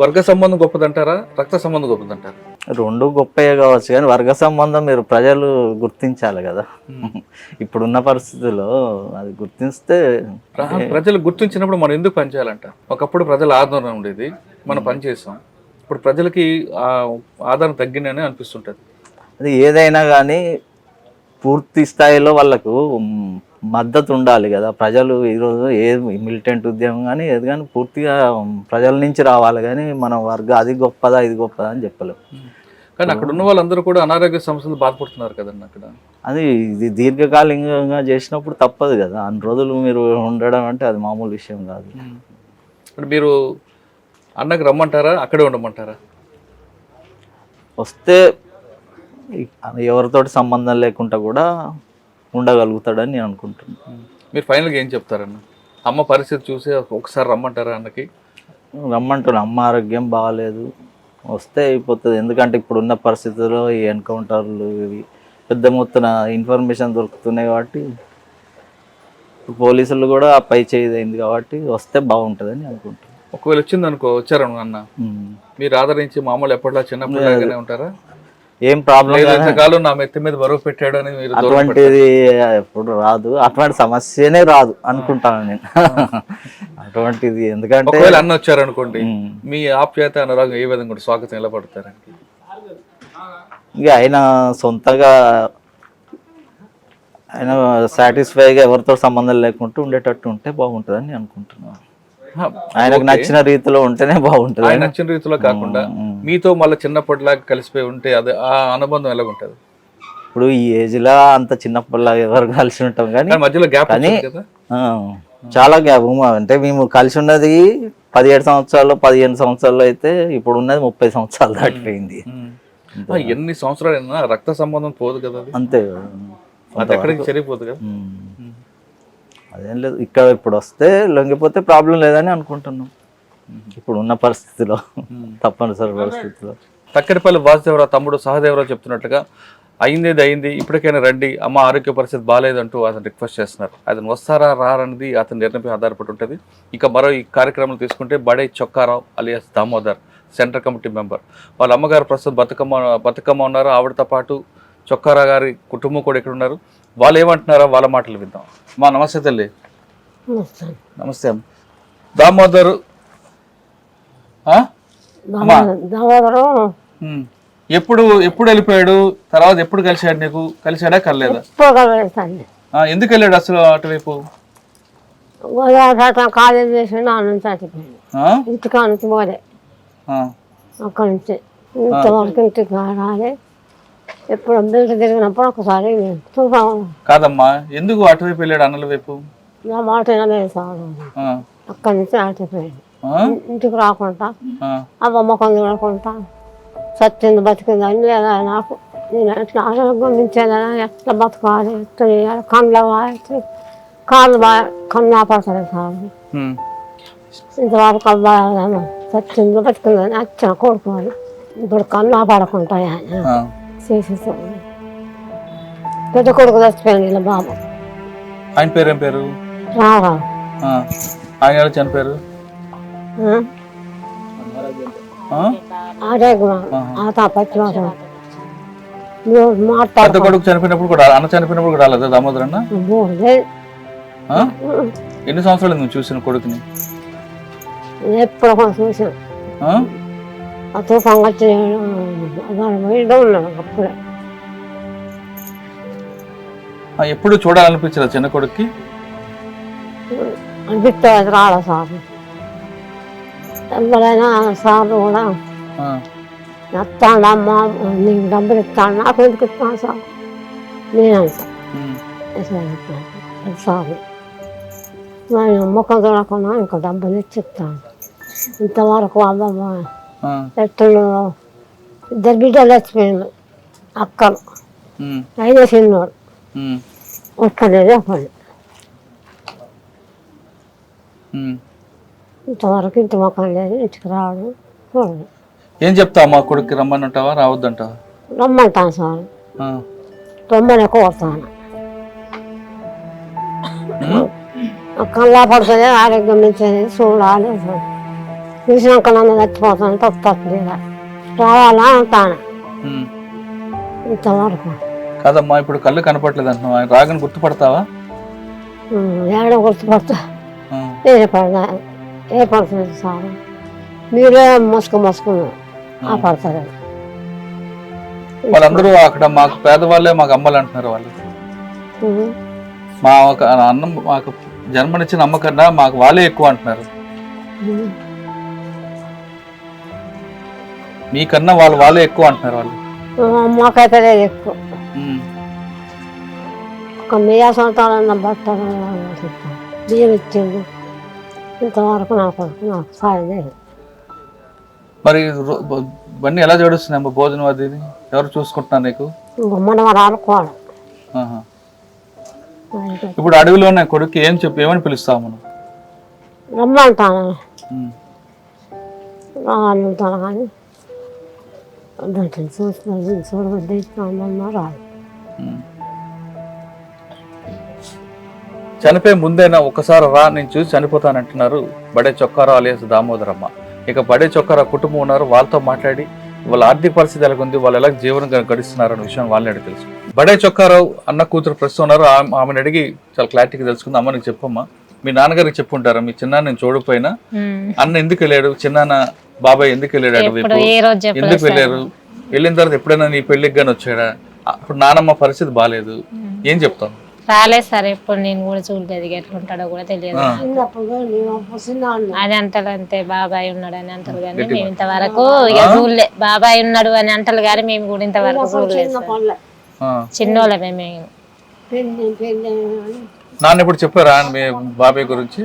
వర్గ సంబంధం గొప్పదంటారా, రక్త సంబంధం గొప్పదంటారా? రెండు గొప్పయే కావచ్చు, కానీ వర్గ సంబంధం మీరు ప్రజలు గుర్తించాలి కదా. ఇప్పుడున్న పరిస్థితుల్లో అది గుర్తిస్తే, ప్రజలు గుర్తించినప్పుడు మనం ఎందుకు పనిచేయాలంట? ఒకప్పుడు ప్రజల ఆదరణ ఉండేది, మనం పనిచేసాం. ఇప్పుడు ప్రజలకి ఆదరణ తగ్గిందని అనిపిస్తుంటది. అది ఏదైనా కానీ పూర్తి స్థాయిలో వాళ్ళకు మద్దతు ఉండాలి కదా. ప్రజలు ఈరోజు ఏ మిలిటెంట్ ఉద్యమం కానీ ఏది కానీ పూర్తిగా ప్రజల నుంచి రావాలి, కానీ మన అది గొప్పదా ఇది గొప్పదా అని చెప్పలేము. కానీ అక్కడ ఉన్న వాళ్ళందరూ కూడా అనారోగ్య సమస్యలు బాధపడుతున్నారు కదండి అక్కడ. అది ఇది దీర్ఘకాలికంగా చేసినప్పుడు తప్పదు కదా. అన్ని రోజులు మీరు ఉండడం అంటే అది మామూలు విషయం కాదు. ఇప్పుడు మీరు అన్నకు రమ్మంటారా, అక్కడే ఉండమంటారా? వస్తే ఎవరితోటి సంబంధం లేకుండా కూడా ఉండగలుగుతాడని నేను అనుకుంటున్నాను. మీరు ఫైనల్గా ఏం చెప్తారన్న? అమ్మ పరిస్థితి చూసి ఒకసారి రమ్మంటారా అన్నకి? రమ్మంటున్నా. అమ్మ ఆరోగ్యం బాగాలేదు, వస్తే అయిపోతుంది. ఎందుకంటే ఇప్పుడున్న పరిస్థితుల్లో ఈ ఎన్కౌంటర్లు ఇవి పెద్ద మొత్తం ఇన్ఫర్మేషన్ దొరుకుతున్నాయి కాబట్టి పోలీసులు కూడా పై చేయదైంది కాబట్టి వస్తే బాగుంటుందని అనుకుంటున్నాను. ఒకవేళ వచ్చింది అనుకో, వచ్చారు అన్న, మీరు ఆదరించి మామూలు ఎప్పటిలా చిన్నప్పుడు ఉంటారా? ఏం ప్రాబ్లం కాలం నా మెత్తి మీద బరువు పెట్టాడు అని మీరు అటువంటిది ఎప్పుడు రాదు, అటువంటి సమస్యనే రాదు అనుకుంటాను నేను. అటువంటిది ఎందుకంటే ఒకవేళ అన్న వచ్చారు అనుకోండి, మీ ఆప్యాయత అనురాగం ఏ విధంగా ఉంటుంది? స్వాగతం ఎలా పడతారండి? ఇక ఆయన సొంతగా ఆయన సాటిస్ఫైగా ఎవరితో సంబంధం లేకుండా ఉండేటట్టు ఉంటే బాగుంటుందని నేను అనుకుంటున్నాను. ఆయనకు నచ్చిన రీతిలో ఉంటేనే బాగుంటుంది. ఆయన నచ్చిన రీతిలో కాకుండా మీతో మళ్ళీ చిన్నప్పటిలాగా కలిసిపోయి ఉంటే అదే ఆ అనుబంధం ఎలా ఉంటుంది? ఇప్పుడు ఈ ఏజ్ లా అంత చిన్నప్పటిలాగా ఎవరు కలిసి ఉంటాం కానీ మధ్యలో గ్యాప్ కానీ చాలా గ్యాప్. అంటే మేము కలిసి ఉన్నది 17 సంవత్సరాలు 15 సంవత్సరాలు అయితే ఇప్పుడు ఉన్నది 30 సంవత్సరాలు దాటిపోయింది. ఎన్ని సంవత్సరాలు రక్త సంబంధం పోదు కదా, అంతే. అది ఎక్కడికి సరిపోదు కదా. అదేం లేదు, ఇక్కడ ఇప్పుడు వస్తే లొంగిపోతే ప్రాబ్లం లేదని అనుకుంటున్నాం ఇప్పుడు ఉన్న పరిస్థితిలో, తప్పనిసరి పరిస్థితిలో. తక్కడిపల్లి వాసుదేవరావు తమ్ముడు సహదేవరావు చెప్తున్నట్లుగా అయిందేది అయింది, ఇప్పటికైనా రండి, అమ్మ ఆరోగ్య పరిస్థితి బాగాలేదంటూ అతను రిక్వెస్ట్ చేస్తున్నారు. అతను వస్తారా రారన్నది అతని నిర్ణయంపై ఆధారపడి ఉంటుంది. ఇక మరో ఈ కార్యక్రమం తీసుకుంటే బడే Chokka Rao alias Damodar central committee member, వాళ్ళ అమ్మగారు ప్రస్తుతం బతుకమ్మ ఉన్నారు. ఆవిడతో పాటు చొక్కారావు గారి కుటుంబం కూడా ఇక్కడ ఉన్నారు. వాళ్ళు ఏమంటున్నారో వాళ్ళ మాటలు విద్దాం. మా నమస్తే తల్లి. నమస్తే అమ్మ. దామోదరు ఎప్పుడు వెళ్ళిపోయాడు? తర్వాత ఎప్పుడు కలిశాడు? నీకు కలిశాడా కలలేదా? ఎందుకు వెళ్ళాడు అసలు అటువైపు? కాలేజ్ చేసి ఇంటికా నుంచి పోలే, అక్కడి నుంచి ఇంతవరకు ఇంటికి రాలే. ఎప్పుడు అబ్బాయి తిరిగినప్పుడు ఒకసారి కాదమ్మా, ఎందుకు అటువైపు వెళ్ళాడు అన్నల వైపు? నా మాట వినలేదు సార్. అక్కడి నుంచి ఆటిపోయాడు, ఇంటికి రాకుండా అవ్వమ్మ కొంత చూడకుండా సత్యంది బతికింది అని లేదా నాకు. నేను ఎట్లా ఆరోగ్యం మించేదా, ఎట్లా బతకాలి, ఎట్లా చేయాలి, కళ్ళు బాగా కాళ్ళు బాగా కన్ను ఆపడతాడు సార్. ఇంతవరకు అబ్బాయి సత్యంలో బతుకుందని వచ్చిన కొడుకోవాలి ఇప్పుడు కన్నా పడకుంటాయి చేసేసాడు. పెద్ద కొడుకు చచ్చిపోయింది ఇలా బాబు ఆయన పేరు ఏం పేరు? రావా ఆయన ఎలా చనిపోయారు? ఆరోగ్యం పచ్చి పెద్ద మాట్లాడు కొడుకు చనిపోయినప్పుడు కూడా అన్న చనిపోయినప్పుడు కూడా రాలేదా దామోదర్ అన్న? ఎన్ని సంవత్సరాలు నువ్వు చూసిన కొడుకుని? ఎప్పుడు చూసాను అతను సంగతి ఉన్నాడు అప్పుడే. ఎప్పుడు చూడాలనిపించదా చిన్న కొడుక్కి? అనిపిస్తుంది రాడా సార్ ఎవరైనా సార్లు కూడా ఇస్తాడమ్మా నీకు డబ్బులు ఇస్తాను నాకు ఎందుకు ఇస్తాను సార్ నేనంటా సార్ నేను ముఖం చూడకుండా ఇంకా డబ్బులు ఇచ్చిస్తాను. ఇంతవరకు అమ్మమ్మ ఎట్లు ఇద్దరు బిడ్డలు చచ్చిపోయిండు అక్కలు అయినా చిన్నోడు ఒక్కడే పని ఇంతవరకు ఇంత ముఖం లేదు ఇంటికి రావడం చూడదు. ఏం చెప్తావు మా కొడుక్కి రమ్మనంటావా రావద్దంటావా? రమ్మంటాను సార్ రమ్మనే కోరుతాను. కల్లా పడుతుంది ఆరోగ్యం మంచిది చూడాలి చూసినాక నన్ను చచ్చిపోతాను తప్పట్లేదు రావాలా అంటాను ఇంతవరకు. కాదమ్మా ఇప్పుడు కళ్ళు కనపడలేదు అంటున్నావు, ఆయన రాగని గుర్తుపడతావా? ఏడ గుర్తుపడతా ఏ పడుతుంది సార్ మీరే మసుకున్నారు ఆ పడతారు. వాళ్ళందరూ అక్కడ మాకు పేదవాళ్ళే మాకు అమ్మలు అంటున్నారు. వాళ్ళు మా ఒక అన్నం మాకు జన్మనిచ్చిన అమ్మ కన్నా మాకు వాళ్ళే ఎక్కువ అంటున్నారు. మీకన్నా వాళ్ళే ఎక్కువ అంటున్నారు. వాళ్ళు మాకైతే ఎక్కువ ఒక 1000 సంవత్సరాలన్న బట్టలు బియ్యం ఇచ్చిండు ఇంతవరకు నాకు సాయం లేదు. మరి ఇవన్నీ ఎలా జడుస్తున్నాయి భోజనం అది ఎవరు చూసుకుంటున్నారు నీకు? మనం అనుకోవాలి. ఇప్పుడు అడవిలోనే కొడుకు ఏమని పిలుస్తావు మనం? రమ్మంటాను రావాలంటాను కానీ చూడబద్దామన్నా రాదు. చనిపోయే ముందైనా ఒకసారి రా నేను చూసి చనిపోతానంటున్నారు బడే చొక్కారావు అలియాస్ దామోదరమ్మ. ఇక బడే చొక్కారావు కుటుంబం ఉన్నారు, వాళ్ళతో మాట్లాడి వాళ్ళ ఆర్థిక పరిస్థితి ఎలాగుంది, వాళ్ళు ఎలా జీవనం గడిస్తున్నారు అన్న విషయం వాళ్ళని అడిగి తెలుసు. బడే చొక్కారావు అన్న కూతురు ప్రస్తుతం ఉన్నారు, ఆమెను అడిగి చాలా క్లారిటీగా తెలుసుకుంది. అమ్మ నీకు చెప్పమ్మా, మీ నాన్నగారికి చెప్పుంటారా మీ చిన్నాన్న నేను చూడకపోయినా అన్న ఎందుకు వెళ్ళాడు, చిన్నాన్న బాబాయ్ ఎందుకు వెళ్ళాడు అటువైపు, ఎందుకు వెళ్ళారు, వెళ్ళిన తర్వాత ఎప్పుడైనా నీ పెళ్లికి గాని వచ్చాడా, అప్పుడు నానమ్మ పరిస్థితి బాగాలేదు, ఏం చెప్తాను? రాలేదు సార్ ఎప్పుడు, నేను కూడా చూడలేదు ఎట్లుంటాడో కూడా తెలియదు. అని అంటారు అంతే, బాబాయ్ ఉన్నాడు అని అంటారు కానీ మేము ఇంతవరకు ఇక చూడలే. బాబాయ్ ఉన్నాడు అని అంటారు కానీ మేము కూడా ఇంతవరకు చూడలేదు. చిన్నోళ్ళమే మేము. నాన్న ఇప్పుడు చెప్పారా మీ బాబాయ్ గురించి?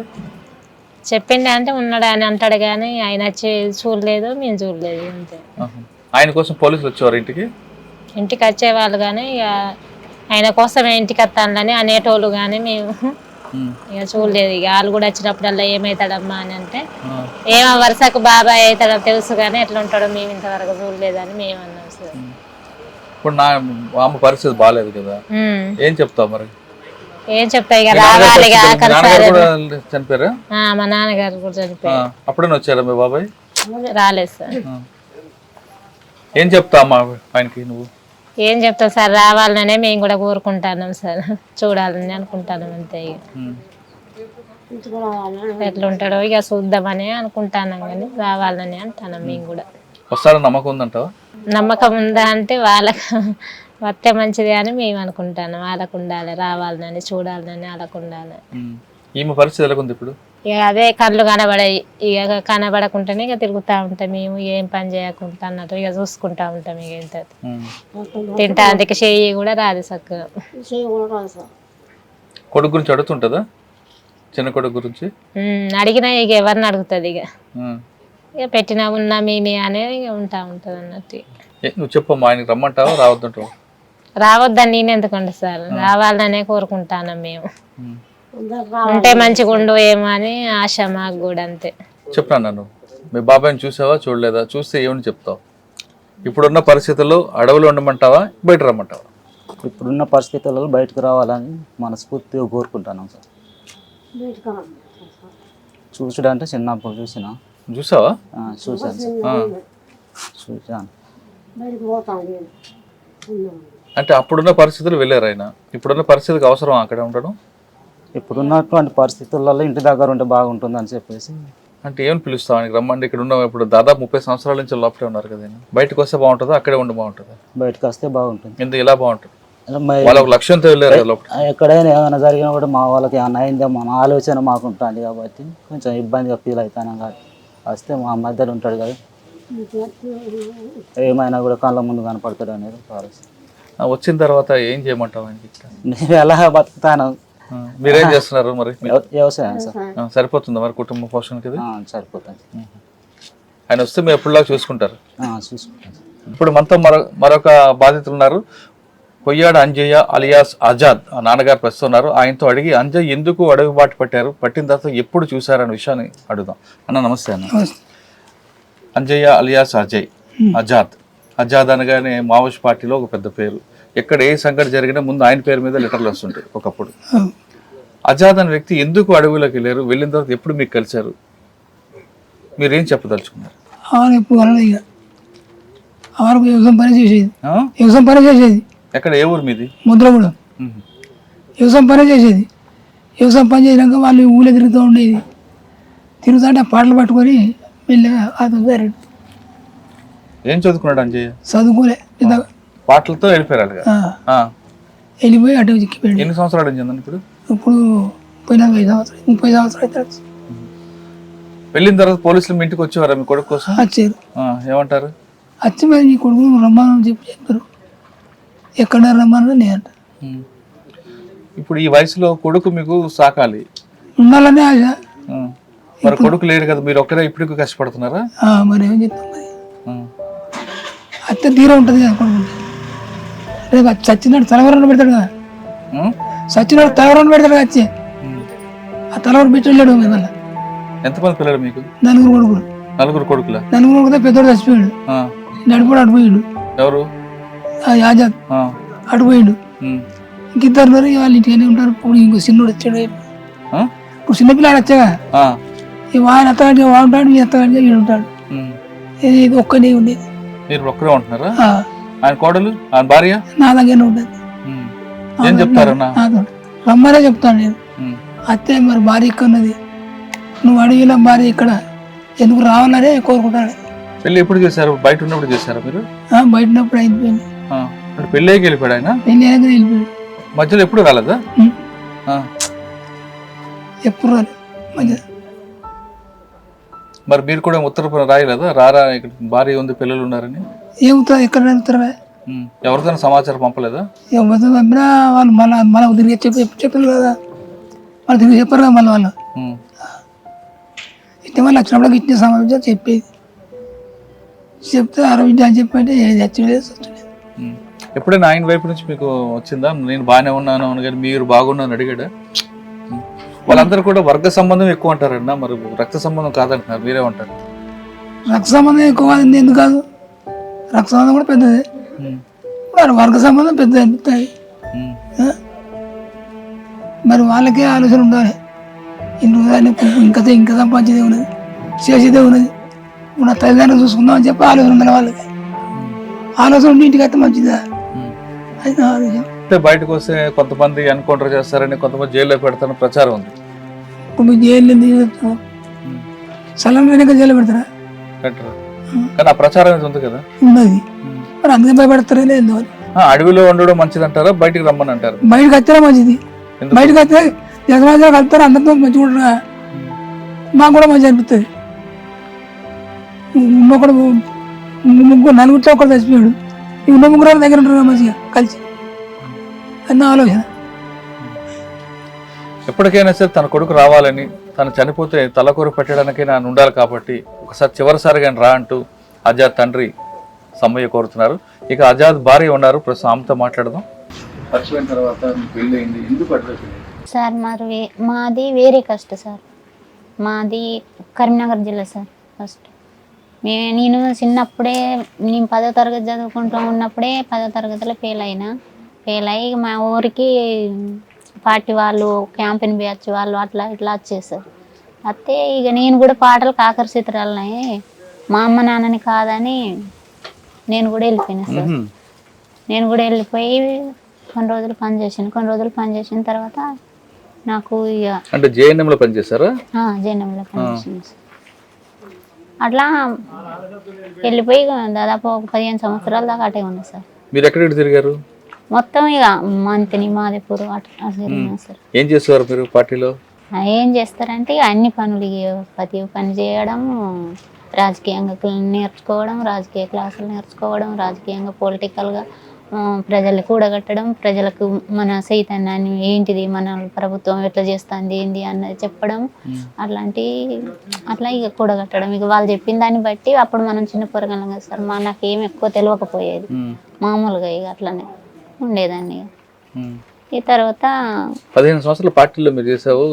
చెప్పిండే అంటే ఉన్నాడు అని అంటాడు కానీ ఆయన వచ్చి చూడలేదు, మేము చూడలేదు అంతే. ఆయన కోసం పోలీసులు వచ్చేవారు ఇంటికి వచ్చేవాళ్ళు కానీ ఇక ఆయన కోసమే ఇంటికి వస్తానని అనేటోళ్ళు కానీ మేము ఇక చూడలేదు. ఇక వాళ్ళు కూడా వచ్చినప్పుడల్లా ఏమవుతాడమ్మా అని అంటే ఏమో వరుసకు బాబాయ్ అవుతాడో తెలుసు కానీ ఎట్లా ఉంటాడో మేము ఇంతవరకు చూడలేదని మేము అన్నాం సార్. ఇప్పుడు నా అమ్మ పరిస్థితి బాగాలేదు కదా, ఏం చెప్తావు మరి? ఏం చెప్తా ఇక రావాలి. చనిపోయారా? మా నాన్నగారు కూడా చనిపోయారు. అప్పుడే వచ్చారా మీ బాబాయ్? రాలేదు సార్. ఏం చెప్తా అమ్మా ఆయనకి నువ్వు? ఏం చెప్తాం సార్, రావాలనే మేము కూడా కోరుకుంటున్నాం సార్, చూడాలని అనుకుంటున్నాం అంతే. ఇక ఎట్లుంటాడో ఇక చూద్దామని అనుకుంటున్నాం కానీ రావాలని అంటున్నాం మేము కూడా. వస్తాడని నమ్మకం ఉందంటావా? నమ్మకం ఉందా అంటే వాళ్ళకు వస్తే మంచిది అని మేము అనుకుంటున్నాం. వాళ్ళకు ఉండాలి, రావాలని చూడాలని వాళ్ళకు ఉండాలి. ఈమె పరిస్థితి ఎలా ఉంది ఇప్పుడు? ఇక అదే కళ్ళు కనబడాయి, ఇక కనబడకుండానే ఇక తిరుగుతూ ఉంటాం మేము, ఏం పని చేయకుండా అన్నట్టు ఇక చూసుకుంటా ఉంటాం. ఇక ఇంత తింటా అందుకే చెయ్యి కూడా రాదు చక్కగా. కొడుకు గురించి అడుగుతుంటదా? చిన్న కొడుకు గురించి అడిగినా ఇక ఎవరిని అడుగుతుంది, ఇక పెట్టినా ఉన్నా మేమే అనేది ఇక ఉంటా ఉంటుంది అన్నట్టు. నువ్వు చెప్పమ్మా, ఆయనకి రమ్మంటావా రావద్దంటావా? రావద్దని నేను ఎందుకంటే సార్, రావాలనే కోరుకుంటాను మేము. ఉంటే మంచిగా ఉండు ఏమో అని ఆశ మాకు కూడా అంతే. చెప్పరా నన్ను మీ బాబాయ్ని చూసావా చూడలేదా? చూస్తే ఏమని చెప్తావు? ఇప్పుడున్న పరిస్థితుల్లో అడవులు ఉండమంటావా, బయట రమ్మంటావా? ఇప్పుడున్న పరిస్థితులలో బయటకు రావాలని మనస్ఫూర్తిగా కోరుకుంటాను సార్. చూసుడంటే చిన్నప్పుడు చూసావా? చూశాను సార్, చూశాను. అంటే అప్పుడున్న పరిస్థితులు వెళ్ళారు ఆయన, ఇప్పుడున్న పరిస్థితికి అవసరం అక్కడ ఉండడం? ఇప్పుడున్నటువంటి పరిస్థితులలో ఇంటి దగ్గర ఉంటే బాగుంటుంది అని చెప్పేసి. అంటే ఏమని పిలుస్తావు ఆయనకి రమ్మండి, ఇక్కడ ఉన్న ఇప్పుడు దాదాపు 30 సంవత్సరాల నుంచి లోపలే ఉన్నారు కదా, బయటకు వస్తే బాగుంటుందా, అక్కడే ఉండి బాగుంటుందా? బయటకు వస్తే బాగుంటుంది. ఎందుకు ఇలా బాగుంటుంది? వాళ్ళ ఒక లక్ష్యంతో వెళ్ళారు లోపల. ఎక్కడైనా ఏమైనా జరిగినా కూడా మా వాళ్ళకి ఏమైనా అయిందో మన ఆలోచన మాకు ఉంటుంది కాబట్టి కొంచెం ఇబ్బందిగా ఫీల్ అవుతాను. కాబట్టి వస్తే మా మధ్యలో ఉంటాడు కదా, ఏమైనా కూడా కళ్ళ ముందు కనపడతాడు అనేది ఆలోచన. వచ్చిన తర్వాత ఏం చేయమంటావు ఆయనకి? నేను ఎలా బతుకుతాను. మీరేం చేస్తున్నారు మరి? వ్యవసాయం సార్. సరిపోతుందా మరి కుటుంబ పోషణకి? సరిపోతుంది. ఆయన వస్తే మీరు ఎప్పుడులాగా చూసుకుంటారు? చూసుకుంటాను. ఇప్పుడు మనతో మరొక బాధితులు ఉన్నారు. కొయ్యాడ అంజయ్య అలియాస్ ఆజాద్ నాన్నగారు ప్రస్తున్నారు. ఆయనతో అడిగి అంజయ్ ఎందుకు అడవి బాట పట్టారు, పట్టిన తర్వాత ఎప్పుడు చూసారనే విషయాన్ని అడుగుదాం. అన్న నమస్తే అన్న. అంజయ్య అలియాస్ ఆజాద్ అనగానే మావోయిస్ట్ పార్టీలో ఒక పెద్ద పేరు. ఎక్కడ ఏ సంఘటన జరిగినా ముందు ఆయన పేరు మీద లెటర్లు వస్తుంటాయి ఒకప్పుడు. ఆజాద్ అనే వ్యక్తి ఎందుకు అడవిలోకి వెళ్ళారు, వెళ్ళిన తర్వాత ఎప్పుడు మీకు కలిశారు, మీరేం చెప్పదలుచుకున్నారు? ఎక్కడ, ఏ ఊరు మీది? ముద్రగూడెం. వ్యవసాయం పని చేసేది. వ్యవసాయం పని చేసినాక వాళ్ళు ఊళ్ళో తిరుగుతూ ఉండేది. తిరుగుతుంటే పాటలు పట్టుకొని మెల్లగా అతను ఏం చదువుకున్నాడు అంజయ్య? చదువుకోలే, పాటలతో వెళ్ళిపోయారు. వెళ్ళిపోయి అటు చిక్కిపోయాడు. ఎన్ని సంవత్సరాలు చెందండి ఇప్పుడు? ఇప్పుడు 30 సంవత్సరాలు అయితే. వెళ్ళిన తర్వాత పోలీసులు మీ ఇంటికి వచ్చేవారా మీ కొడుకు కోసం? వచ్చారు. ఏమంటారు? వచ్చి మరి నీ కొడుకు రమ్మని చెప్పారు. ఎక్కడ రమ్మని నేను అంట. ఇప్పుడు ఈ వయసులో కొడుకు మీకు సాకాలి, ఉండాలనే ఆశ. మరి కొడుకు లేడు కదా, మీరు ఒక్కరే ఇప్పటికీ కష్టపడుతున్నారా? మరి ఏం చెప్తాం, మరి అత్తే తీర ఉంటుంది కదా కొడుకు. రేపు చచ్చినాడు తలవరం పెడతాడు కదా, చచ్చినాడు తలవరం పెడతాడు కదా. వచ్చి ఆ తలవరం పెట్టి వెళ్ళాడు. మళ్ళీ ఎంతమంది పిల్లలు మీకు? 4 కొడుకులు. 4 కొడుకులా? 4 కొడుకులే పెద్దోడు చచ్చిపోయాడు. నడిపోడు అడిపోయాడు. ఎవరు? ఆజాద్ అడిపోయాడు. ఇంకిద్దరు వాళ్ళ ఇంటికనే ఉంటారు. ఇప్పుడు ఇంకో చిన్నోడు వచ్చాడు. ఇప్పుడు చిన్నపిల్లాడు వచ్చాగా, ఆయన అత్తగాడి వాడుంటాడు, మీ అత్తగాడి వీడు ఉంటాడు. ఇది ఒక్కనే ఉండేది. మీరు ఒక్కరే ఉంటున్నారా? ఆయన కోడలు, ఆయన భార్య నా దగ్గర ఉంటుంది. ఏం చెప్తారు? రమ్మనే చెప్తాను నేను. అత్తే మరి భార్య ఇక్కడ ఉన్నది, నువ్వు అడిగిన భార్య ఇక్కడ ఎందుకు రావాలనే కోరుకుంటాడు. పెళ్లి ఎప్పుడు చేశారు? బయట ఉన్నప్పుడు చేశారా మీరు? బయట ఉన్నప్పుడు అయిపోయింది. పెళ్ళి వెళ్ళిపోయాడు ఆయన? పెళ్ళి వెళ్ళిపోయాడు. మధ్యలో ఎప్పుడు రాలేదా? ఎప్పుడు రాలేదు మధ్యలో. మరి మీరు కూడా ఉత్తర రాయలేదా? రారా ఇక్కడ భార్య ఉంది, పిల్లలు ఉన్నారని? ఏముతా ఎక్కడ వెళ్తారా? ఎవరిదైనా సమాచారం పంపలేదా? ఎవరితో పంపినా వాళ్ళు మళ్ళీ తిరిగి చెప్పారు కదా, వాళ్ళు తిరిగి చెప్పారు కదా మళ్ళీ వాళ్ళు. ఇట్టే వాళ్ళు వచ్చినప్పుడు ఇచ్చిన సమాచారం చెప్పేది. చెప్తే ఆరోగ్యం అని చెప్పంటే చచ్చలేదు. ఎప్పుడైనా ఆయన వైపు నుంచి మీకు వచ్చిందా, నేను బాగానే ఉన్నాను అని, కానీ మీరు బాగున్నాను అడిగాడా? వాళ్ళందరూ కూడా వర్గ సంబంధం ఎక్కువ అంటారన్నా, మరి రక్త సంబంధం కాదంటున్నారు, మీరేమంటారు? రక్త సంబంధం ఎక్కువ కాదండి. ఎందుకు కాదు, రక్త సంబంధం కూడా పెద్దది. వర్గ సంబంధం పెద్దది అనిపిస్తుంది. మరి వాళ్ళకే ఆలోచన ఉండాలి. ఇంకా సంపాదించేదే ఉన్నది, చేసేదే ఉన్నది. నా తల్లిదండ్రులు చూసుకుందాం అని చెప్పి ఆలోచన ఉండాలి వాళ్ళకి. ఆలోచన ఉండి ఇంటికి అయితే మంచిదా? అయితే ఆలోచన. బయటకు వస్తే కొంతమంది ఎన్కౌంటర్ చేస్తారని, కొంతమంది జైల్లో పెడతారని ప్రచారం ఉంది. ఇప్పుడు జైలు సలం జైల్లో పెడతారా? కానీ ఆ ప్రచారం అనేది ఉంది కదా, ఉన్నది. మరి అందుకే భయపడతారా? లేదు, అడవిలో ఉండడం మంచిది అంటారా, బయటికి రమ్మని అంటారు? బయటకు వస్తారా మంచిది. బయటకు వస్తే జగమాజా కలుతారు, అందరితో మంచిగా ఉంటారా, మాకు కూడా మంచిగా అనిపిస్తుంది. ఇంకొకడు 4 ఒకటి చచ్చిపోయాడు, ఈ 3 దగ్గర ఉంటారు మంచిగా కలిసి అన్న ఆలోచన. ఎప్పటికైనా సరే తన కొడుకు రావాలని, తను చనిపోతే తలకూర పెట్టడానికైనా ఆయన ఉండాలి కాబట్టి ఒకసారి చివరిసారిగా రా అంటూ ఆజాద్ తండ్రి సమ్మయ్య కోరుతున్నారు. ఇక ఆజాద్ భార్య ఉన్నారు, ప్రస్తుతం ఆమెతో మాట్లాడదాం. పరిచయం తర్వాత పెళ్ళి అయింది, ఎందుకు అడ్వైస్? సార్ మాది వేరే కాస్ట్ సార్, మాది కరీంనగర్ జిల్లా సార్. ఫస్ట్ నేను చిన్నప్పుడే నేను 10వ తరగతి చదువుకుంటూ ఉన్నప్పుడే 10వ తరగతిలో ఫెయిల్ అయ్యి మా ఊరికి పార్టీ వాళ్ళు క్యాంపెయిన్ బ్యాచ్ వాళ్ళు అట్లా ఇట్లా వచ్చేసారు. అయితే ఇక నేను కూడా పాటలకు ఆకర్షితురాలని మా అమ్మ నాన్నని కాదని నేను కూడా వెళ్ళిపోయినా సార్. నేను కూడా వెళ్ళిపోయి కొన్ని రోజులు పనిచేసిన తర్వాత నాకు ఇక అంటే జేఎన్ఎంలో పనిచేస్తారా? జేఎన్ఎంలో పనిచేసాను సార్. అట్లా వెళ్ళిపోయి దాదాపు ఒక 15 సంవత్సరాల దాకా అటే ఉన్నా సార్. మీరు ఎక్కడెక్కడ తిరిగారు? మొత్తం ఇక మంతిని మాదేపూర్ అట్లా తిరిగినా సార్. ఏం చేసేవారు మీరు పార్టీలో? ఏం చేస్తారంటే ఇక అన్ని పనులు ప్రతి పని చేయడం, రాజకీయంగా నేర్చుకోవడం, రాజకీయ క్లాసులు నేర్చుకోవడం, రాజకీయంగా పొలిటికల్గా ప్రజల్ని కూడగట్టడం, ప్రజలకు మన చైతన్యాన్ని ఏంటిది, మన ప్రభుత్వం ఎట్లా చేస్తుంది ఏంది అన్నది చెప్పడం, అట్లా ఇక కూడగట్టడం. ఇక వాళ్ళు చెప్పిన దాన్ని బట్టి అప్పుడు మనం చిన్న పొరగలం కదా సార్, నాకు ఏం ఎక్కువ తెలియకపోయేది, మామూలుగా ఇక అట్లనే ఉండేదాన్ని. ఈ తర్వాత 15 సంవత్సరాల పార్టీలో మీరు చేసావు,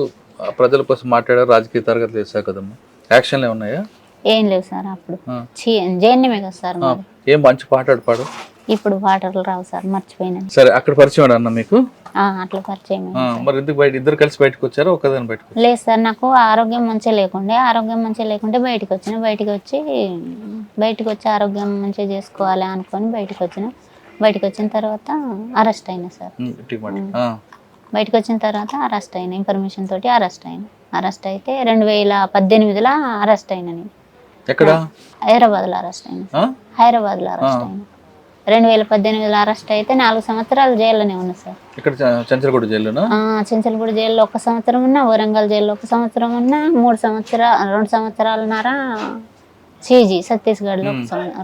ప్రజల కోసం మాట్లాడారు, రాజకీయ తరగతులు చేసావు కదమ్మా. యాక్షన్లు ఏమున్నాయా? ఏం లేవు సార్. అప్పుడు జేఎన్ఎంఏ కదా సార్. ఏం మంచి పాట పాడు. ఇప్పుడు పాటలు రావు సార్, మర్చిపోయినాను. సరే, అక్కడ పరిచయం అన్న మీకు? అట్లా పరిచయం. మరి ఎందుకు బయట ఇద్దరు కలిసి బయటకు వచ్చారా, ఒకదాని బయటకు? లేదు సార్, నాకు ఆరోగ్యం మంచిగా లేకుంటే బయటకు వచ్చి ఆరోగ్యం మంచిగా చేసుకోవాలి అనుకొని బయటకు వచ్చిన తర్వాత అరెస్ట్ అయినా సార్. బయటకు వచ్చిన తర్వాత అరెస్ట్ అయినా, ఇన్ఫర్మేషన్ తోటి అరెస్ట్ అయితే 2018లో అరెస్ట్ అయినా. నేను ఎక్కడ? హైదరాబాద్లో అరెస్ట్ అయినా. 2018లో అరెస్ట్ అయితే 4 సంవత్సరాలు జైల్లోనే ఉన్నా సార్. ఇక్కడ చెంచల్గూడ జైల్లోనా? చెంచల్గూడ జైల్లో 1 సంవత్సరం ఉన్నా, వరంగల్ జైల్లో 1 సంవత్సరం ఉన్నా, 2 సంవత్సరాలున్నర సిజీ ఛత్తీస్గఢ్లో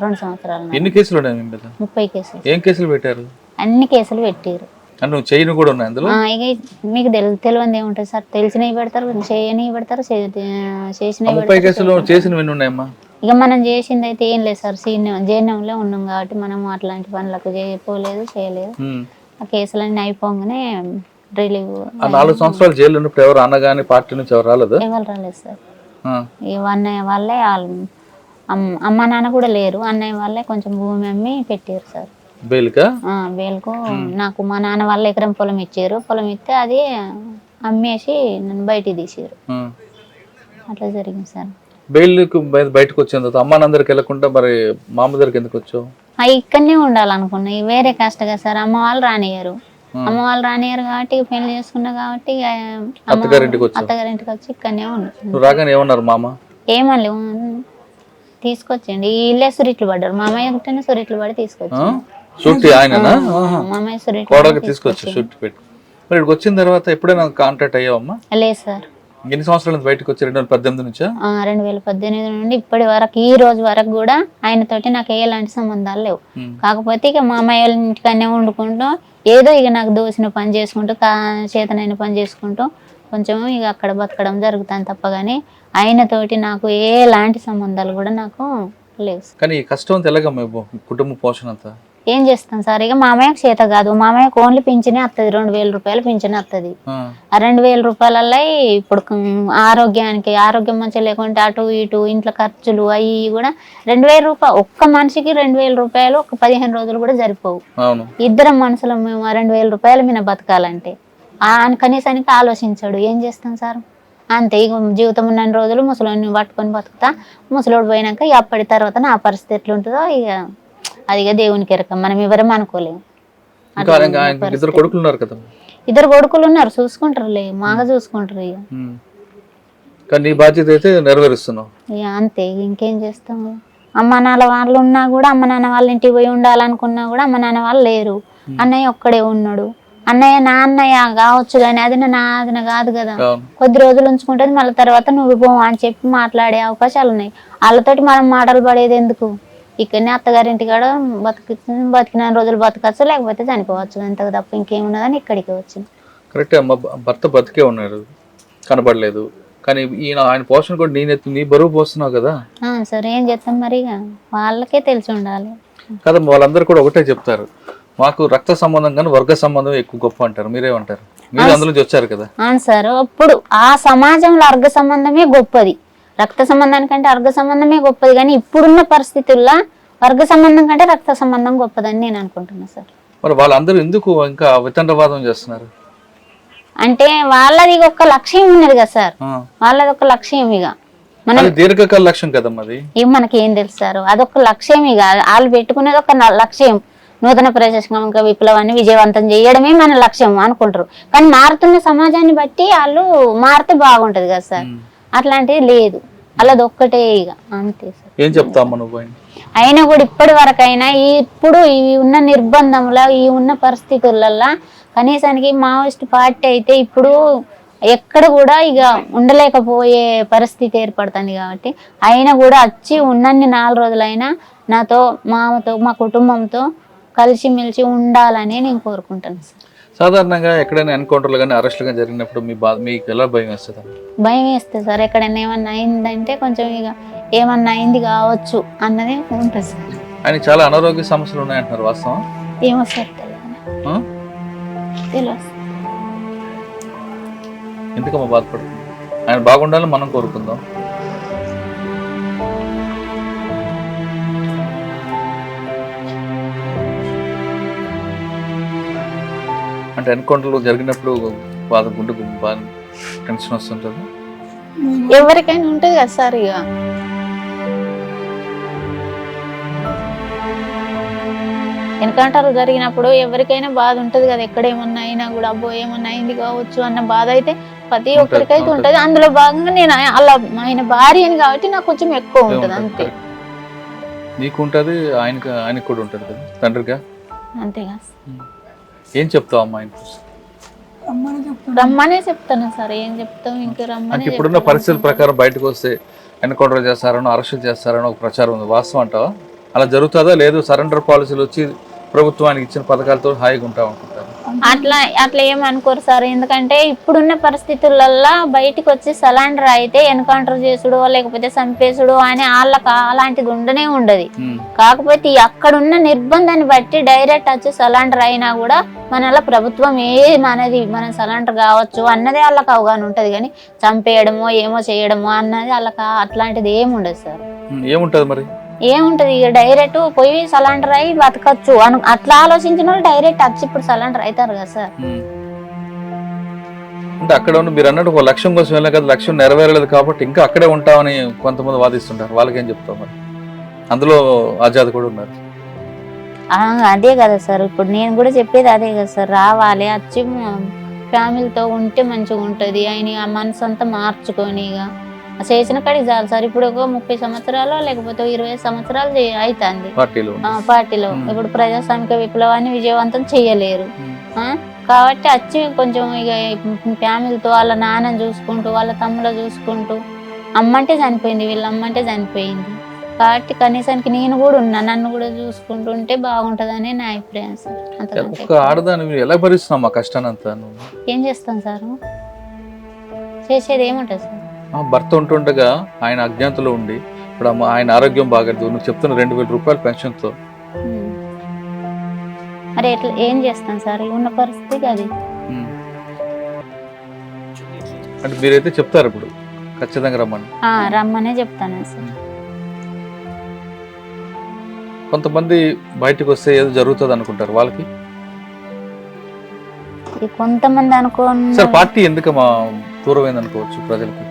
2 సంవత్సరాలు. ఎన్ని కేసులు ఉన్నాయి మీ మీద? 30 కేసులు. ఏం కేసులు పెట్టారు? అన్ని కేసులు పెట్టారు. నువ్వు చేయను కూడా ఉన్నాయి అందులో? ఇక మీకు తెలియదు ఏముంటుంది సార్, తెలిసినవి పెడతారు, చేయనివి పెడతారు, చేసినవి. 30 కేసులు చేసినవి ఎన్ని ఉన్నాయమ్మా? ఇక మనం చేసింది అయితే ఏం లేదు సార్, జైన్యంలో ఉన్నాం కాబట్టి మనం అట్లాంటి పనులకు చేయలేదు. ఆ కేసులన్నీ అయిపోగానే రిలీవ్. 4 సంవత్సరాలు జైలు ఉన్నప్పుడు ఎవరు అన్నగాని పార్టీ నుంచి ఎవరు రాలేదు? ఎవరు రాలేదు సార్. ఇక అన్నయ్య వాళ్ళే, అమ్మ నాన్న కూడా లేరు, అన్నయ్య వాళ్ళే కొంచెం భూమి అమ్మి పెట్టారు సార్ బెయిల్కు. నాకు మా నాన్న వాళ్ళ ఎకరం పొలం ఇచ్చారు, పొలం ఇస్తే అది అమ్మేసి నన్ను బయటికి తీసారు. అట్లా జరిగింది సార్. బెయిల్కు బయటకు వచ్చిన తర్వాత అమ్మ నాన్నకి వెళ్ళకుండా మరి మామ దగ్గరికి ఎందుకు వచ్చావు? ఇక్కడనే ఉండాలనుకున్నా, వేరే కష్టం కదా సార్. అమ్మ వాళ్ళు రానియరు కాబట్టి పెళ్లి చేసుకున్నా కాబట్టి అత్తగారింటికి వచ్చి ఇక్కడనే ఉన్నా. రాగానే ఏమన్నారు మామ? ఏమనలే, తీసుకొచ్చండి. ఇల్లే సురిట్లు పడ్డారు, మామయ్య గుట్టనే సురిట్లు పడి తీసుకొచ్చారు. మామయ్య సురిట్లు తీసుకొచ్చి షూట్ పెట్టి మరి ఇక్కడికి వచ్చిన తర్వాత ఎప్పుడైనా కాంటాక్ట్ అయ్యావమ్మా? లేదు సార్. ఎన్ని సంవత్సరాల నుంచి బయటకు వచ్చి? 2018 నుంచా? 2018 నుండి ఇప్పటి వరకు, ఈ రోజు వరకు కూడా ఆయనతోటి నాకు ఎలాంటి సంబంధాలు లేవు. కాకపోతే ఇక మా అమ్మాయి వాళ్ళ ఇంటికనే వండుకుంటూ ఏదో ఇక నాకు దోసిన పని చేసుకుంటూ, చేతనైన పని చేసుకుంటూ కొంచెం ఇక అక్కడ బతకడం జరుగుతాను తప్ప కానీ ఆయనతోటి నాకు ఎలాంటి సంబంధాలు కూడా నాకు లేవు. కానీ కష్టం తెలగమ్మ కుటుంబ పోషణ అంతా ఏం చేస్తాం సార్. ఇక మామయ్యకు చేత కాదు, మామయ్యకు ఓన్లీ పింఛనే వస్తుంది, 2000 రూపాయలు పింఛనే వస్తుంది. ఆ 2000 రూపాయలలో ఇప్పుడు ఆరోగ్యం మంచిగా లేకుంటే అటు ఇటు ఇంట్లో ఖర్చులు అవి కూడా 2000 రూపాయలు, ఒక్క మనిషికి 2000 రూపాయలు ఒక 15 రోజులు కూడా సరిపోవు. ఇద్దరం మనుషులు మేము 2000 రూపాయలు మీద బతకాలంటే కనీసానికి ఆలోచించాడు. ఏం చేస్తాం సార్, అంతే. ఇక జీవితం ఉన్న రోజులు ముసలోని పట్టుకొని బతుకుతా, ముసలోడు పోయినాక ఇక అప్పటి తర్వాత నా పరిస్థితి ఎట్లుంటుందో ఇక అది ఇక దేవునికి ఎరకం, మనం ఎవరేం అనుకోలేము. 2 కొడుకులు ఉన్నారు, చూసుకుంటారులే, మాగా చూసుకుంటారు. ఇక నీ బాధ్యత అయితే నెరవేరుస్తున్నావు ఇక అంతే. ఇంకేం చేస్తాము. అమ్మ నాన్న వాళ్ళు ఉన్నా కూడా, అమ్మ నాన్న వాళ్ళ ఇంటికి పోయి ఉండాలనుకున్నా కూడా అమ్మ నాన్న వాళ్ళు లేరు. అన్నయ్య ఒక్కడే ఉన్నాడు. అన్నయ్య నా అన్నయ్య కావచ్చు కానీ అది నాదిన కాదు కదా. కొద్ది రోజులు ఉంచుకుంటుంది, మళ్ళీ తర్వాత నువ్వు పో అని చెప్పి మాట్లాడే అవకాశాలు ఉన్నాయి. వాళ్ళతోటి మనం మాటలు పడేది ఎందుకు? ఇక్కడనే అత్తగారింటి కాడ బతికిన రోజులు బతకచ్చు, లేకపోతే చనిపోవచ్చు, అంతకు తప్ప ఇంకేమున్నదని ఇక్కడికి వచ్చింది. కరెక్టే అమ్మ, భర్త బతికే ఉన్నాడు, కనబడలేదు, కానీ ఆయన పోషణ కూడా నీ బరువు పోస్తున్నావు కదా. సరే ఏం చేస్తాం మరి, వాళ్ళకే తెలిసి ఉండాలి కదా. వాళ్ళందరూ కూడా ఒకటే చెప్తారు, మాకు రక్త సంబంధం కానీ వర్గ సంబంధం ఎక్కువ గొప్ప అంటారు. మీరేమంటారు? మీరు అందులో నుంచి వచ్చారు కదా. అవును సార్. ఇప్పుడు ఆ సమాజంలో వర్గ సంబంధమే గొప్పది. రక్త సంబంధానికంటే వర్గ సంబంధమే గొప్పది, కానీ ఇప్పుడున్న పరిస్థితుల్లో వర్గ సంబంధం కంటే రక్త సంబంధం గొప్పదని నేను అనుకుంటున్నా సార్. మరి వాళ్ళందరూ ఎందుకు ఇంకా వితండవాదం చేస్తున్నారు? అంటే వాళ్ళది ఒక లక్ష్యం ఉన్నది కదా సార్, వాళ్ళది ఒక లక్ష్యం. ఇక మనం దీర్ఘకాల లక్ష్యం కదమ్మా అది. మనకి ఏం తెలుసు సార్, అదొక లక్ష్యం. ఇక వాళ్ళు పెట్టుకునేది ఒక లక్ష్యం, నూతన ప్రజాస్వామిక విప్లవాన్ని విజయవంతం చేయడమే మన లక్ష్యం అనుకుంటారు. కానీ మారుతున్న సమాజాన్ని బట్టి వాళ్ళు మారితే బాగుంటది కదా సార్, అట్లాంటిది లేదు. అలాది ఒక్కటే ఇక అంతే సార్. ఏం చెప్తామా నువ్వు? అయినా కూడా ఇప్పటి వరకైనా ఇప్పుడు ఈ ఉన్న నిర్బంధంలో, ఈ ఉన్న పరిస్థితులలో కనీసానికి మావోయిస్ట్ పార్టీ అయితే ఇప్పుడు ఎక్కడ కూడా ఇక ఉండలేకపోయే పరిస్థితి ఏర్పడుతుంది. కాబట్టి అయినా కూడా వచ్చి ఉన్నన్ని 4 రోజులైనా నాతో, మామతో, మా కుటుంబంతో కలిసిమెలిసి ఉండాలని నేను కోరుకుంటాను సార్. సాధారణంగా ఎక్కడైనా ఎన్కౌంటర్లు కానీ అరెస్టులు కానీ జరిగినప్పుడు మీకు ఎలా భయం వేస్తుంది? భయం వేస్తుంది సార్. ఎక్కడైనా ఏమన్నా అయిందంటే కొంచెం ఇక ఏమన్నా అయింది కావచ్చు అన్నది ఉంటుంది సార్. ఆయన చాలా అనారోగ్య సమస్యలు ఉన్నాయంటున్నారు, వాస్తవం? ఏమో సార్ తెలియదు. ఎందుకమ్మా బాధపడుతుంది? ఆయన బాగుండాలని మనం కోరుకుందాం. అంటే ఎన్కౌంటర్లు జరిగినప్పుడు బాధ, గుండెకు బాగా టెన్షన్ వస్తుంటుంది. ఎవరికైనా ఉంటుంది కదా సార్. ఇక ఎన్కౌంటర్లు జరిగినప్పుడు ఎవరికైనా బాధ ఉంటది కదా, ఎక్కడ ఏమన్నా అయినా కూడా అబ్బో ఏమన్నా అయింది కావచ్చు అన్న బాధ అయితే ప్రతి ఒక్కరికైతే ఉంటది. అందులో భాగంగా నేను అలా ఆయన భార్య అని కాబట్టి నాకు కొంచెం ఎక్కువ ఉంటది అంతే. నీకు ఉంటది, ఆయనకు కూడా ఉంటది కదా తండ్రిగా, అంతేగా. ఏం చెప్తావు అమ్మా? రమ్మనే చెప్తాను సార్, ఏం చెప్తాం ఇంకా రమ్మని. ఇప్పుడున్న పరిస్థితుల ప్రకారం బయటకు వస్తే ఎన్కౌంటర్ చేస్తారనో అరెస్ట్ చేస్తారనో ఒక ప్రచారం ఉంది, వాస్తవం అంటావా? అలా జరుగుతుందా? లేదు సరెండర్ పాలసీలు వచ్చి ప్రభుత్వానికి ఇచ్చిన పథకాలతో హాయిగా ఉంటాం అనుకుంటారు? అట్లా ఏమనుకోరు సార్. ఎందుకంటే ఇప్పుడున్న పరిస్థితులలో బయటకు వచ్చి సలాండర్ అయితే ఎన్కౌంటర్ చేసుడు లేకపోతే చంపేసుడు అని వాళ్ళకి అలాంటిది ఉండనే ఉండదు. కాకపోతే అక్కడున్న నిర్బంధాన్ని బట్టి డైరెక్ట్ వచ్చి సలాండర్ అయినా కూడా మన ప్రభుత్వం ఏమనేది మనం సలాండర్ కావచ్చు అన్నదే వాళ్ళకి అవగాహన ఉంటది. కానీ చంపేయడమో ఏమో చేయడమో అన్నది వాళ్ళకి అట్లాంటిది ఏముండదు సార్. ఏముంటది మరి? ఏముంటది, ఇక డైరెక్ట్ పోయి సలాండర్ అయి బతకచ్చు అట్లా ఆలోచించిన వాళ్ళు డైరెక్ట్ వచ్చి ఇప్పుడు సలాండర్ అవుతారు కదా సార్. అంటే అక్కడ ఉన్న మీరు అన్నట్టు ఒక లక్ష్యం కోసం వెళ్ళాం కదా, లక్ష్యం నెరవేరలేదు కాబట్టి ఇంకా అక్కడే ఉంటామని కొంతమంది వాదిస్తుంటారు. వాళ్ళకేం చెప్తాం మరి? అందులో ఆజాద్ కూడా ఉన్నారు. అదే కదా సార్, ఇప్పుడు నేను కూడా చెప్పేది అదే కదా సార్. రావాలి, వచ్చి ఫ్యామిలీతో ఉంటే మంచిగా ఉంటది. ఆయన ఆ మనసు అంతా మార్చుకొని ఇక చేసిన కాడికి చాలు సార్. ఇప్పుడు ఒక 30 సంవత్సరాలు లేకపోతే 20 సంవత్సరాలు అవుతుంది పార్టీలో. ఇప్పుడు ప్రజాస్వామిక విప్లవాన్ని విజయవంతం చెయ్యలేరు కాబట్టి వచ్చి కొంచెం ఇక ఫ్యామిలీతో వాళ్ళ నాన్న చూసుకుంటూ వాళ్ళ తమ్ముడు చూసుకుంటూ, అమ్మంటే చనిపోయింది, వీళ్ళ అమ్మంటే చనిపోయింది కాబట్టి కనీసానికి నేను కూడా ఉన్నా, నన్ను కూడా చూసుకుంటుంటే బాగుంటదని నా అభిప్రాయం సార్. ఆడదాన్ని ఎలా భరిస్తున్నాం ఆ కష్టాన్ని అంతా? ఏం చేస్తాం సార్, చేసేది ఏముంటుంది సార్. భర్త ఉంటుండగా ఆయన అజ్ఞాతలో ఉండి ఇప్పుడు ఆయన ఆరోగ్యం బాగలేదు, నువ్వు చెప్తున్న 2000 రూపాయల పెన్షన్తో మరి ఎట్లా ఏం చేస్తాం సార్ ఉన్న పరిస్థితి అది. అంటే మీరైతే చెప్తారు ఇప్పుడు ఖచ్చితంగా రమ్మనే చెప్తాను సార్. కొంతమంది బయటకు వస్తే ఏదో జరుగుతుంది అనుకుంటారు, వాళ్ళకి కొంతమంది అనుకోని సార్ పార్టీ ఎందుకు దూరమైంది అనుకోవచ్చు ప్రజలకి?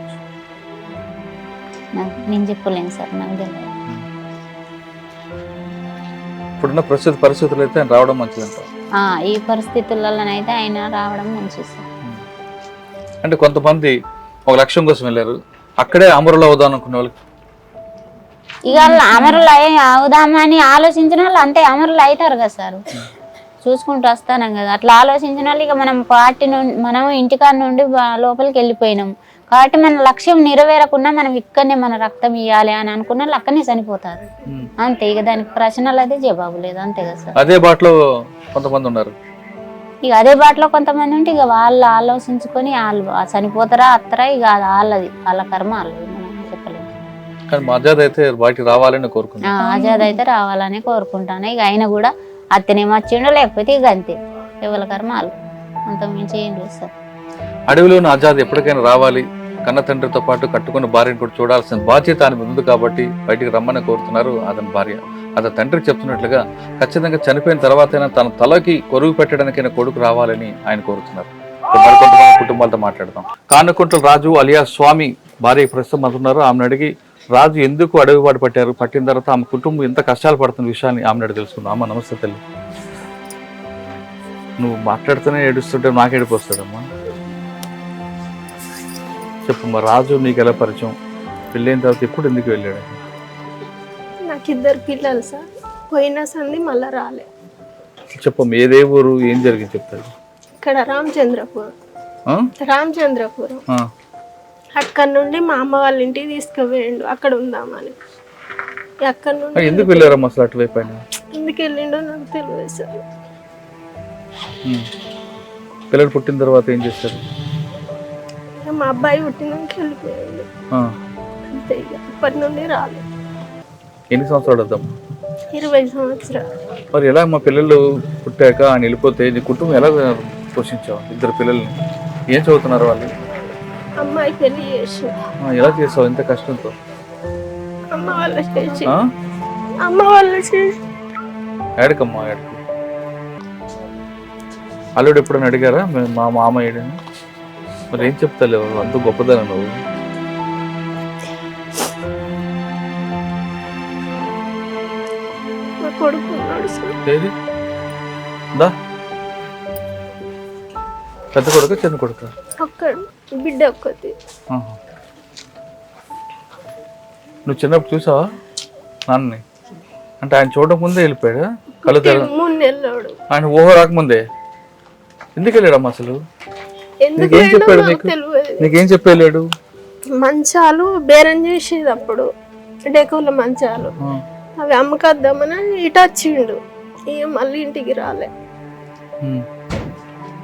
నేను చెప్పలేను సార్, నాకు తెలియదు. ఇప్పుడున్న పరిస్థితులు అయితే ఆయన రావడం మంచిదంట. ఈ పరిస్థితులలోనైతే ఆయన రావడం మంచిది సార్. అంటే కొంతమంది ఒక లక్ష్యం కోసం వెళ్ళారు, అక్కడే అమరులు అవుదాం అనుకునే వాళ్ళకి ఇక అమరులు అవుదామని ఆలోచించిన వాళ్ళు అంతే అమరులు అవుతారు కదా సార్. చూసుకుంటూ వస్తాను కదా, అట్లా ఆలోచించిన వాళ్ళు ఇక మనం పార్టీ నుండి మనం ఇంటికాడ నుండి లోపలికి వెళ్ళిపోయినాం కాబట్టి మన లక్ష్యం నెరవేరకుండా మనం ఇక్కడనే మన రక్తం ఇవ్వాలి అని అనుకున్న వాళ్ళు అక్కడనే చనిపోతారు అంతే. ఇక దానికి ప్రశ్నలు అయితే జవాబు లేదు అంతే కదా సార్. అదే బాటలో కొంతమంది ఉన్నారు, ఇక అదే బాటలో కొంతమంది ఉంటే ఇక వాళ్ళు ఆలోచించుకొని వాళ్ళు చనిపోతారా అత్తరా, ఇక వాళ్ళది వాళ్ళ కర్మ వాళ్ళది, మనం చెప్పలేము. ఆజాద్ అయితే బయటికి రావాలని కోరుకుంటాను. ఆజాద్ అయితే రావాలని కోరుకుంటాను. ఇక ఆయన కూడా అత్తనేమో వచ్చిండో లేకపోతే ఇక అంతే, ఎవరి కర్మ వాళ్ళు, అంత మించి ఏం లేదు సార్. అడవిలో ఆజాద్ ఎప్పటికైనా రావాలి కన్న తండ్రితో పాటు కట్టుకున్న భార్యను కూడా చూడాల్సిన బాధ్యత ఆయన ఉంది కాబట్టి బయటికి రమ్మని కోరుతున్నారు అతని భార్య. అతని తండ్రికి చెప్తున్నట్లుగా ఖచ్చితంగా చనిపోయిన తర్వాతైనా తన తలకి కొరుగు పెట్టడానికైనా కొడుకు రావాలని ఆయన కోరుతున్నారు. మరికొంతమంది కుటుంబాలతో మాట్లాడతాం. కానుకుంట్ల రాజు అలియా స్వామి భార్య ప్రస్తుతం అంటున్నారు. ఆమెను అడిగి రాజు ఎందుకు అడవిబాటు పట్టారు, పట్టిన తర్వాత ఆమె కుటుంబం ఎంత కష్టాలు పడుతున్న విషయాన్ని ఆమెను అడిగి తెలుసుకుందాం. అమ్మ నమస్తే తల్లి. నువ్వు మాట్లాడుతూనే ఏడుస్తుంటే నాకు ఏడుపు వస్తుందమ్మా. చెప్పమ్మా, రాజు నీకు ఎలా పరిచయం, పెళ్ళైన తర్వాత ఎప్పుడు ఎందుకు వెళ్ళాడు? నాకు 2 పిల్లలు సార్, పోయిన సంది మళ్ళీ రాలే. చెప్పమ్మా, ఏదే ఊరు, ఏం జరిగింది చెప్తారు? ఇక్కడ రామచంద్రపురం. అక్కడ నుండి మా అమ్మ వాళ్ళ ఇంటికి తీసుకుపోయిండు, అక్కడ ఉందామని. అక్కడ నుండి ఎందుకు వెళ్ళారమ్మా అసలు అటువైపు? ఎందుకు వెళ్ళిండో నాకు తెలియదు సార్. పిల్లలు పుట్టిన తర్వాత ఏం చేస్తారు? మా అబ్బాయి పుట్టినాక వెళ్ళిపోయాడు అంతే. ఇక అప్పటి నుండి రాలేదు. ఎన్ని సంవత్సరాలు వద్దాము? 20 సంవత్సరాలు. మరి ఎలా మా పిల్లలు పుట్టాక ఆయన వెళ్ళిపోతే నీ కుటుంబం ఎలా పోషించావు? 2 పిల్లల్ని ఏం చదువుతున్నారు వాళ్ళు? అమ్మాయి పెళ్లి చేసి. ఎలా చేసావు ఇంత కష్టంతో? అమ్మ వాళ్ళ చేసి. ఏడకమ్మా ఏడకు. అల్లుడు ఎప్పుడైనా అడిగారా మా మామ ఏడని? మరి ఏం చెప్తాలేవు, అంత గొప్పదన నువ్వు. ఏది దా, పెద్ద కొడుక చిన్న కొడుక? బిడ్డ ఒక్కటి. నువ్వు చిన్నప్పుడు చూసావా నాన్నని? అంటే ఆయన చూడక ముందే వెళ్ళిపోయాడా? కళ్ళు వెళ్ళాడు ఆయన ఊహ రాకముందే. ఎందుకు వెళ్ళాడమ్మా అసలు? నీకేం చెప్పాడు? నీకేం చెప్పలేడు? మంచాలు బేరం చేసేది అప్పుడు, డెకోల మంచాలు, అవి అమ్మకద్దామని ఇటు వచ్చిండు. ఇక మళ్ళీ ఇంటికి రాలే.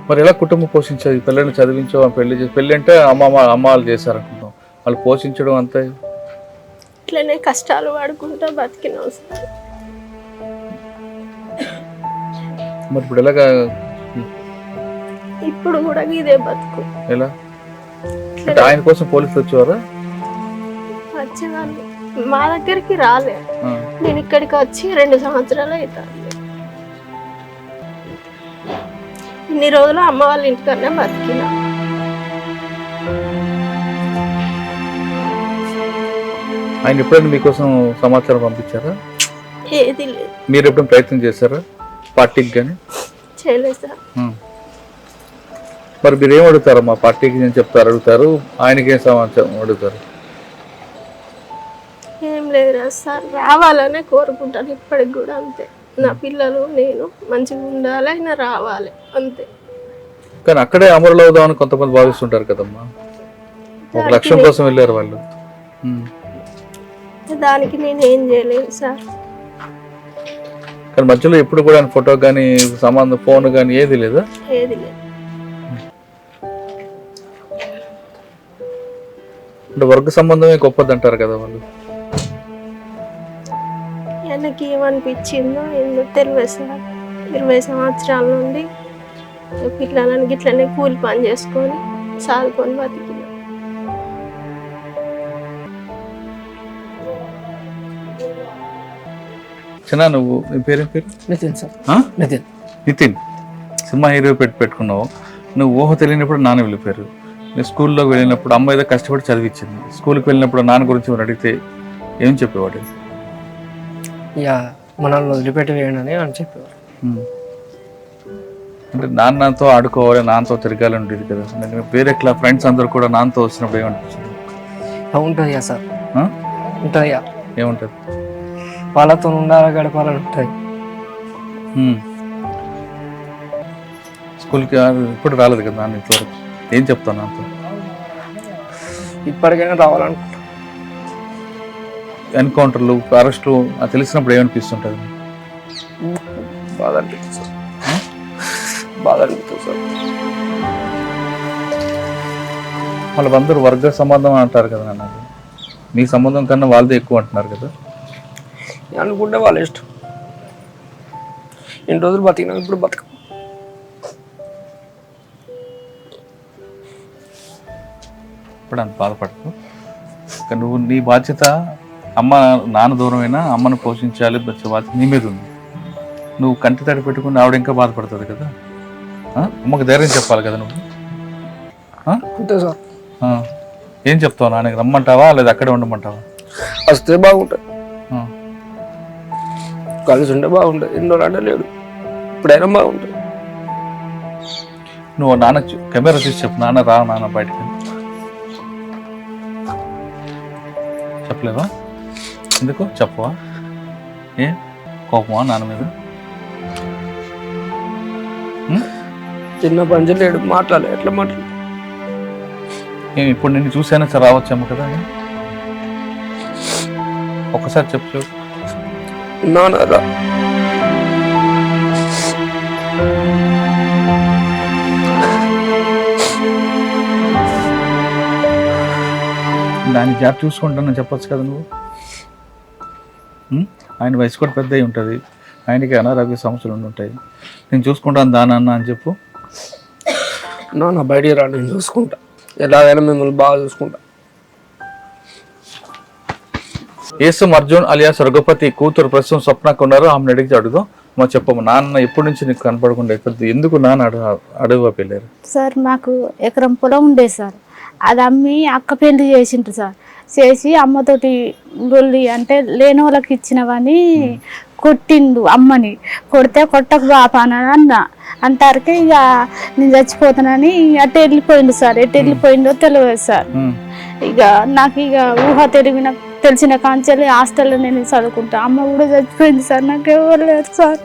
మరి ఎలా కుటుంబం పోషించావు? పిల్లల్ని చదివించావు, పెళ్లి అంటే అమ్మ వాళ్ళు చేశారు అనుకుంటాం, వాళ్ళు పోషించడం అంతే. ఇట్లనే కష్టాలు పడుకుంటా బతికిన. మరి ఇప్పుడు ఎలాగా? ఇప్పుడు కూడా ఇదే బతుకు. ఎలా? అంటే ఆయన కోసం పోలీసులు వచ్చేవారా? వచ్చేవాళ్ళు, మా దగ్గరికి రాలే. నేను ఇక్కడికి వచ్చి 2 సంవత్సరాలు అవుతాను. ఇన్ని రోజులు అమ్మ వాళ్ళ ఇంటికన్నా బతికినా. ఆయన ఎప్పుడైనా మీకోసం సమాచారం పంపించారా? ఏది లేదు. మీరు ఎప్పుడైనా ప్రయత్నం చేశారా పార్టీకి కానీ? చేయలేదు సార్. మరి మీరు ఏం అడుగుతారు? మా పార్టీకి నేను చెప్తారు అడుగుతారు, ఆయనకి ఏం సమాచారం అడుగుతారు? ఏం లేదు సార్, రావాలనే కోరుకుంటాను ఇప్పటికి కూడా అంతే. నా పిల్లలు నేను మంచిగా ఉండాలి, ఆయన రావాలి అంతే. కానీ అక్కడే అమరులు అవుదామని కొంతమంది భావిస్తుంటారు కదమ్మా. 1 లక్ష్యం కోసం వెళ్ళారు వాళ్ళు. దానికి నేను ఏం చేయలేదు సార్. కానీ మధ్యలో ఎప్పుడు కూడా ఫోటో కానీ సంబంధం ఫోన్ కానీ ఏది లేదా? ఏది లేదు. అంటే వర్గ సంబంధమే గొప్పది అంటారు కదా వాళ్ళు. ఆయనకి ఏమనిపించిందో ఏందో తెలియదు సార్. 20 సంవత్సరాల నుండి పిల్లలని గిట్లనే కూలి పని చేసుకొని సాదుకొని బతికిన. చిన్న నువ్వు నీ పేరేం పేరు? Nitin sir. Nitin. Cinema hero పెట్టుకున్నావు. నువ్వు ఊహ తెలియనప్పుడు నాన్న వెళ్ళిపోయారు. నేను స్కూల్లోకి వెళ్ళినప్పుడు అమ్మ ఏదో కష్టపడి చదివించింది. స్కూల్కి వెళ్ళినప్పుడు నాన్న గురించి మీరు అడిగితే ఏం చెప్పేవాడు? ఇక మనల్ని వదిలిపెట్టి వేయండి అని చెప్పేవారు. అంటే నాన్నతో ఆడుకోవాలి, నాన్నతో తిరగాలి ఉండేది కదా. వేరే ఫ్రెండ్స్ అందరూ కూడా నాన్నతో వచ్చినప్పుడు ఏమనిపించింది? ఉంటుంది కదా సార్. ఉంటుంది. ఏముంటుంది? వాళ్ళతో ఉండాలి, గడపాలని ఉంటుంది. స్కూల్కి ఇప్పుడు రాలేదు కదా నాన్న ఇంతవరకు. ఏం చెప్తాను నాతో? ఇప్పటికైనా రావాలనుకుంటా. ఎన్కౌంటర్లు, అరెస్టులు తెలిసినప్పుడు ఏమనిపిస్తుంటుంది? బాధ అనిపిస్తుంది సార్. బాధ అనిపిస్తుంది సార్. వాళ్ళందరూ వర్గ సంబంధం అంటారు కదా నాన్న. మీ సంబంధం కన్నా వాళ్ళదే ఎక్కువ అంటున్నారు కదా. అనుకుంటే వాళ్ళ ఇష్టం. ఎన్ని రోజులు బతికినా ఇప్పుడు బతక. చెప్పడానికి బాధపడకు. కానీ నువ్వు నీ బాధ్యత అమ్మ నాన్న దూరమైనా అమ్మను పోషించాలి, బాధ్యత నీ మీద ఉంది. నువ్వు కంటి తడి పెట్టుకుని ఆవిడ ఇంకా బాధపడుతుంది కదా. అమ్మకు ధైర్యం చెప్పాలి కదా నువ్వు. అంతే సార్. ఏం చెప్తావు? నాన్నకి రమ్మంటావా లేదా అక్కడే ఉండమంటావా? వస్తే బాగుంటుంది, కలిసి ఉంటే బాగుంటుంది. ఎన్నో అంటే లేడు, ఇప్పుడైనా బాగుంటుంది. నువ్వు నాన్న కెమెరా తీసి చెప్పు, నాన్న రా నాన్న బయటకు. చెప్పలేవా? ఎందుకు చెప్పవా? ఏ కోపమా నాన్న మీద? చిన్న పంచి లేడు, మాట్లాడలే. ఎట్లా మాట్లాడు? నేను ఇప్పుడు నిన్ను చూసాను సార్, రావచ్చాము కదా. ఒక్కసారి చెప్పు. నాన్నరా దాన్ని జాబ్ చూసుకుంటానని చెప్పొచ్చు కదా నువ్వు. ఆయన వయసు కూడా పెద్ద అయి ఉంటుంది, ఆయనకి అనారోగ్య సమస్యలు ఉండి ఉంటాయి. నేను చూసుకుంటాను దానన్న అని చెప్పు. నాన్న బయటికి రా, నేను చూసుకుంటా. ఎలాగైనా మిమ్మల్ని బాగా చూసుకుంటా. ఏసం అర్జున్ అలియాస్ రఘుపతి కూతురు ప్రస్తుతం స్వప్నకు ఉన్నారు. ఆమెను అడిగి అడుగుదాం. మా చెప్పమ్మ, నాన్న ఎప్పటి నుంచి నీకు కనపడకుండా అయిపోతుంది, ఎందుకు నాన్న అడవిగా వెళ్ళారు? సార్ మాకు ఎకరం పొలం ఉండేది సార్, అది అమ్మి అక్క పెళ్లి చేసిండ్రు సార్. చేసి అమ్మతోటి లొల్లి అంటే లేని వాళ్ళకి ఇచ్చినవని కొట్టిండు అమ్మని. కొడితే కొట్టకు బాపా అని అన్న అంటారుకే ఇక నేను చచ్చిపోతానని అటు వెళ్ళిపోయిండు సార్. ఎటు వెళ్ళిపోయిండో తెలియదు సార్. ఇక నాకు ఇక ఊహ తెలిసిన కాంచెల్లి హాస్టల్లో నేను చదువుకుంటా. అమ్మ కూడా చచ్చిపోయింది సార్, నాకు ఎవరు లేరు సార్.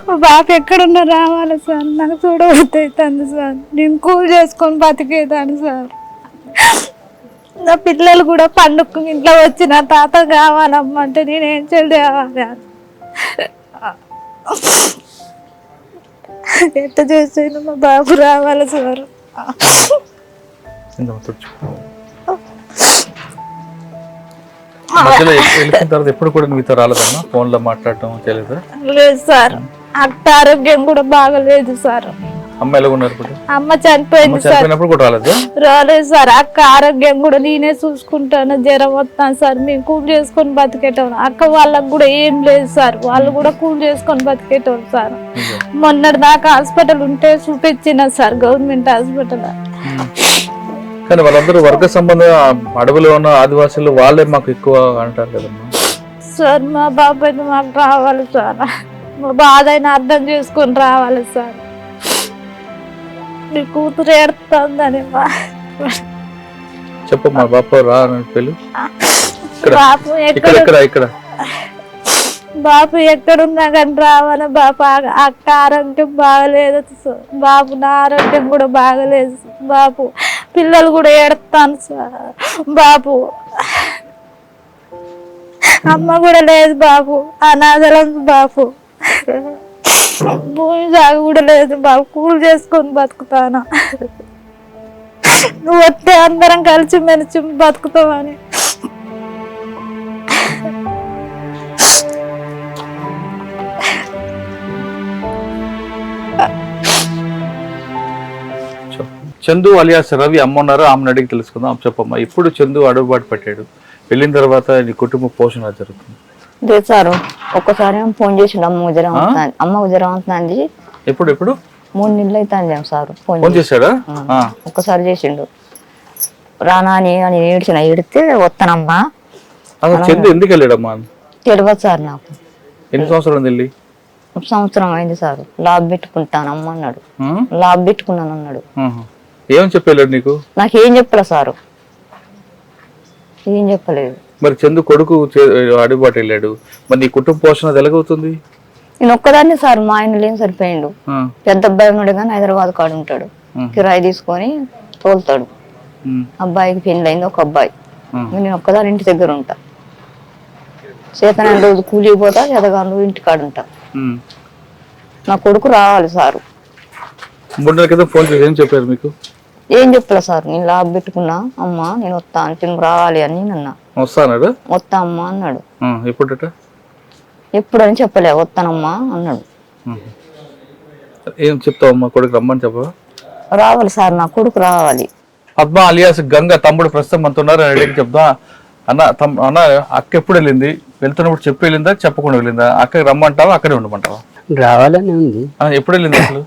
మా బాప ఎక్కడున్నా రావాలి సార్, నాకు చూడబోతుంది సార్. నేను కూల్ చేసుకొని బతికేదాన్ని సార్. నా పిల్లలు కూడా పండుగ ఇంట్లో వచ్చి నా తాత కావాలమ్మ అంటే నేనేం చేయాలి? ఎట్ట చేసాను మా బాబు రావాలి సార్. మధ్యలో వెళ్ళిన తర్వాత ఎప్పుడు కూడా మీతో రాలేదమ్మా? ఫోన్ లో మాట్లాడటం తెలియదు? లేదు సార్, అక్క ఆరోగ్యం కూడా బాగలేదు సార్. అమ్మ ఎలా ఉన్నారు ఇప్పుడు? అమ్మ చనిపోయింది సార్. కూడా రాలేదు? రాలేదు సార్. అక్క ఆరోగ్యం కూడా నేనే చూసుకుంటాను. జ్వరం వస్తాను సార్, మేము కూల్ చేసుకొని బతికేటోళ్ళు. అక్క వాళ్ళకు కూడా ఏం లేదు సార్, వాళ్ళు కూడా కూల్ చేసుకొని బతికేటోళ్ళు సార్. మొన్నటి దాకా హాస్పిటల్ ఉంటే చూపించిన సార్, గవర్నమెంట్ హాస్పిటల్. కానీ వాళ్ళందరూ వర్గ సంబంధం అడవిలో ఉన్న ఆదివాసులు వాళ్ళే మాకు ఎక్కువ అంటారు కదమ్మా సార్. మా బాబు అయితే మాకు రావాలి సార్, మా బాధ అయినా అర్థం చేసుకొని రావాలి సార్. మీ కూతురు ఏడుతుందని చెప్పు. మా బాబు రా పెళ్ళి బాబు ఇక్కడ బాబు ఎక్కడున్నా కానీ రావాలి. బాబు అక్క ఆరోగ్యం బాగలేదు బాబు, నా ఆరోగ్యం కూడా బాగలేదు బాబు. పిల్లలు కూడా ఏడుతాను సార్ బాబు. అమ్మ కూడా లేదు బాబు, అనాథలం బాబు. భూమి సాగు కూడా లేదు బాబు, కూల్ చేసుకొని బతుకుతాను. నువ్వు వస్తే అందరం కలిసి మెలిసి బతుకుతామని. చందు అలియాస్ రవి అమ్మ ఉన్నారు, ఆమెను అడిగి తెలుసుకుందాం. చెప్పమ్మా, ఇప్పుడు చందు అడుగుబాటు పెట్టాడు, వెళ్ళిన తర్వాత నీ కుటుంబ పోషణ జరుగుతుంది? లేదు సార్, ఒక్కసారి ఫోన్ చేసిండు, అమ్మ జ్వరం అవుతుంది, అమ్మ జ్వరం అవుతుంది. ఎప్పుడు 3 నెలలు అవుతుంది సార్. ఫోన్ చేశాడా? ఒక్కసారి చేసిండు. రానా అని ఏడితే వస్తానమ్మా. చందు ఎందుకు వెళ్ళాడమ్మా? తెలియదు సార్ నాకు. ఎన్ని సంవత్సరాలు వెళ్ళి? సంవత్సరం అయింది సార్. లాబ్ పెట్టుకుంటానమ్మా అన్నాడు. లాబ్ పెట్టుకున్నాను అన్నాడు. ఏమని చెప్పాడు నీకు? నాకేం చెప్పలే సారు, ఏం చెప్పలేదు. మరి చందు కొడుకు అడుగుబాటు వెళ్ళాడు, మరి నీ కుటుంబ పోషణ ఎలాగవుతుంది? నేను ఒక్కదాన్ని సార్, మా ఆయన లేని సరిపోయిండు. పెద్ద అబ్బాయి ఉన్నాడు కానీ హైదరాబాద్ కాడు ఉంటాడు, కిరాయి తీసుకొని తోలుతాడు. అబ్బాయికి పెళ్లి అయింది, ఒక అబ్బాయి. నేను ఒక్కదాని ఇంటి దగ్గర ఉంటా. చేతన రోజు కూలికి పోతా, చేతగాను ఇంటి కాడు ఉంటా. నా కొడుకు రావాలి సారు. 3 నెలల క్రితం ఫోన్ చేసి ఏం చెప్పారు మీకు? ఏం చెప్పలే సార్, నేను లాభ పెట్టుకున్నా అమ్మా, నేను వస్తా అంటే రావాలి అని అన్నా. వస్తాడు? వస్తా అమ్మా అన్నాడు. ఎప్పుడని చెప్పలే, వస్తానమ్మా అన్నాడు. ఏం చెప్తావమ్మా, కొడుకు రమ్మని చెప్పవా? రావాలి సార్, నా కొడుకు రావాలి. పద్మ అలియాస్ గంగ తమ్ముడు ప్రస్తుతం మనతో ఉన్నారు. అడిగి చెప్దాం. అన్న అక్క ఎప్పుడు వెళ్ళింది? వెళ్తున్నప్పుడు చెప్పి వెళ్ళిందా, చెప్పకుండా వెళ్ళిందా? అక్కకి రమ్మంటావా, అక్కడే ఉండమంటావా? రావాలని ఉంది. ఎప్పుడు వెళ్ళింది అసలు?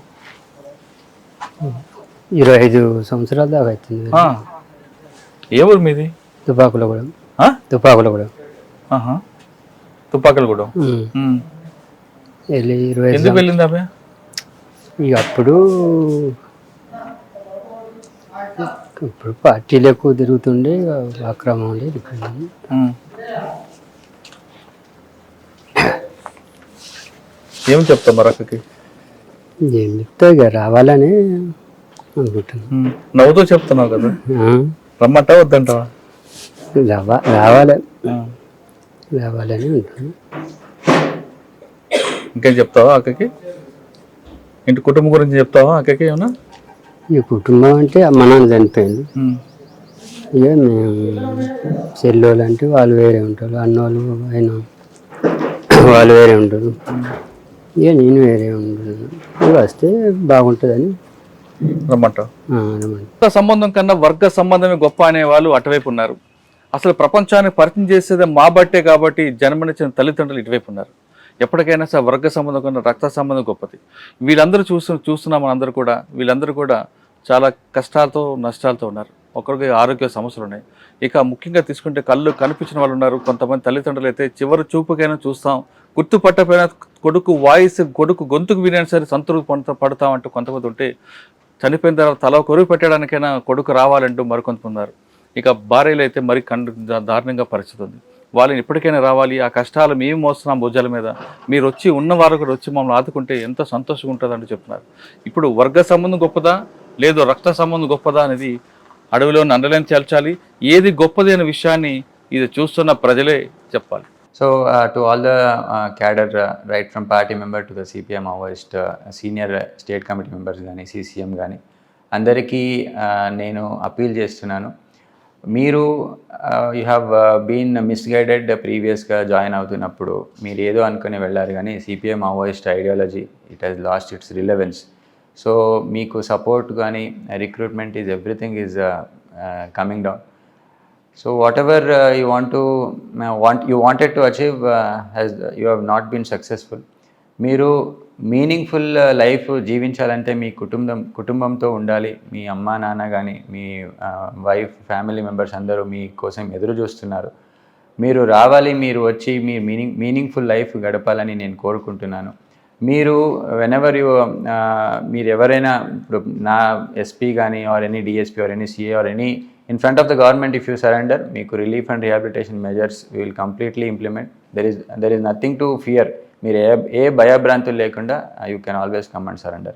25 సంవత్సరాల దాకా అవుతుంది. ఏ ఊరు మీది? తుపాకులగూడెం. తుపాకులగూడెం. వెళ్ళి 20 ఎందుకు వెళ్ళింది అబ్బాయి? ఇక అప్పుడు పార్టీలు ఎక్కువ తిరుగుతుండే, అక్రమం లేదు. ఏం చెప్తావు మరి అక్కకి? ఏం చెప్తా, ఇక రావాలని అనుకుంటున్నాను. నవ్వుతూ చెప్తున్నావు కదా, రమ్మంటావా వద్దంటావా? రావాలని ఉంటుంది. ఇంకేం చెప్తావా అక్కకి? ఇంటి కుటుంబం గురించి చెప్తావా అక్కకి ఏమన్నా? ఈ కుటుంబం అంటే అమ్మ నాన్న చనిపోయింది. ఇక మేము చెల్లోళ్ళు అంటే వాళ్ళు వేరే ఉంటారు, అన్నోళ్ళు ఆయన వాళ్ళు వేరే ఉంటారు, ఇక నేను వేరే ఉంటాను. ఇక వస్తే బాగుంటుందని రమ్మంటావు. సంబంధం కన్నా వర్గ సంబంధమే గొప్ప అనే వాళ్ళు అటువైపు ఉన్నారు. అసలు ప్రపంచాన్ని పరిచయం చేసేదే మా బట్టే కాబట్టి జన్మనిచ్చిన తల్లిదండ్రులు ఇటువైపు ఉన్నారు. ఎప్పటికైనా సరే వర్గ సంబంధం కన్నా రక్త సంబంధం గొప్పది. వీళ్ళందరూ చూస్తున్నాం మనందరూ కూడా. వీళ్ళందరూ కూడా చాలా కష్టాలతో నష్టాలతో ఉన్నారు. ఒకరికి ఆరోగ్య సమస్యలు ఉన్నాయి. ఇక ముఖ్యంగా తీసుకుంటే కళ్ళు కనిపించిన వాళ్ళు ఉన్నారు. కొంతమంది తల్లిదండ్రులు అయితే చివరి చూపుకైనా చూస్తాం, గుర్తుపట్టపోయినా కొడుకు వాయిస్, కొడుకు గొంతుకు వినైనా సరే సంతృప్తి పడతామంటూ కొంతమంది ఉంటే, చనిపోయిన తర్వాత తల కొరువు పెట్టడానికైనా కొడుకు రావాలంటూ మరికొంతమంది ఉన్నారు. ఇక భార్యలు అయితే మరి దారుణంగా పరిస్థితి ఉంది. వాళ్ళని ఎప్పటికైనా రావాలి, ఆ కష్టాలు మేము మోస్తున్నాం భుజాల మీద, మీరు వచ్చి ఉన్నవారు కూడా వచ్చి మమ్మల్ని ఆదుకుంటే ఎంతో సంతోషంగా ఉంటుంది అంటూ చెప్తున్నారు. ఇప్పుడు వర్గ సంబంధం గొప్పదా లేదో రక్త సంబంధం గొప్పదా అనేది అడవిలో అండలేని తేల్చాలి. ఏది గొప్పది అనే విషయాన్ని ఇది చూస్తున్న ప్రజలే చెప్పాలి. So to all the cadre, right from party member to the CPM Maoist, senior state committee members కానీ CCM కానీ అందరికీ నేను అపీల్ చేస్తున్నాను. మీరు యూ హ్యావ్ బీన్ మిస్గైడెడ్ ప్రీవియస్గా జాయిన్ అవుతున్నప్పుడు మీరు ఏదో అనుకుని వెళ్ళారు, కానీ CPM Maoist ideology it has lost its relevance. So మీకు సపోర్ట్ కానీ recruitment is everything is coming down. So what ever you wanted to achieve you have not been successful. మీరు మీనింగ్ఫుల్ లైఫ్ జీవించాలంటే మీ కుటుంబంతో ఉండాలి. మీ అమ్మ నాన్న కానీ మీ వైఫ్ ఫ్యామిలీ మెంబర్స్ అందరూ మీ కోసం ఎదురు చూస్తున్నారు. మీరు రావాలి, మీరు వచ్చి మీ మీనింగ్ఫుల్ లైఫ్ గడపాలని నేను కోరుకుంటున్నాను. మీరు మీరు ఎవరైనా ఇప్పుడు నా ఎస్పీ కానీ or any DSP or any CA or any in front of the government, if you surrender, meeku relief and rehabilitation measures we will completely implement. There is nothing to fear. Meer ఏ భయభ్రాంతులు లేకుండా you can always come and surrender.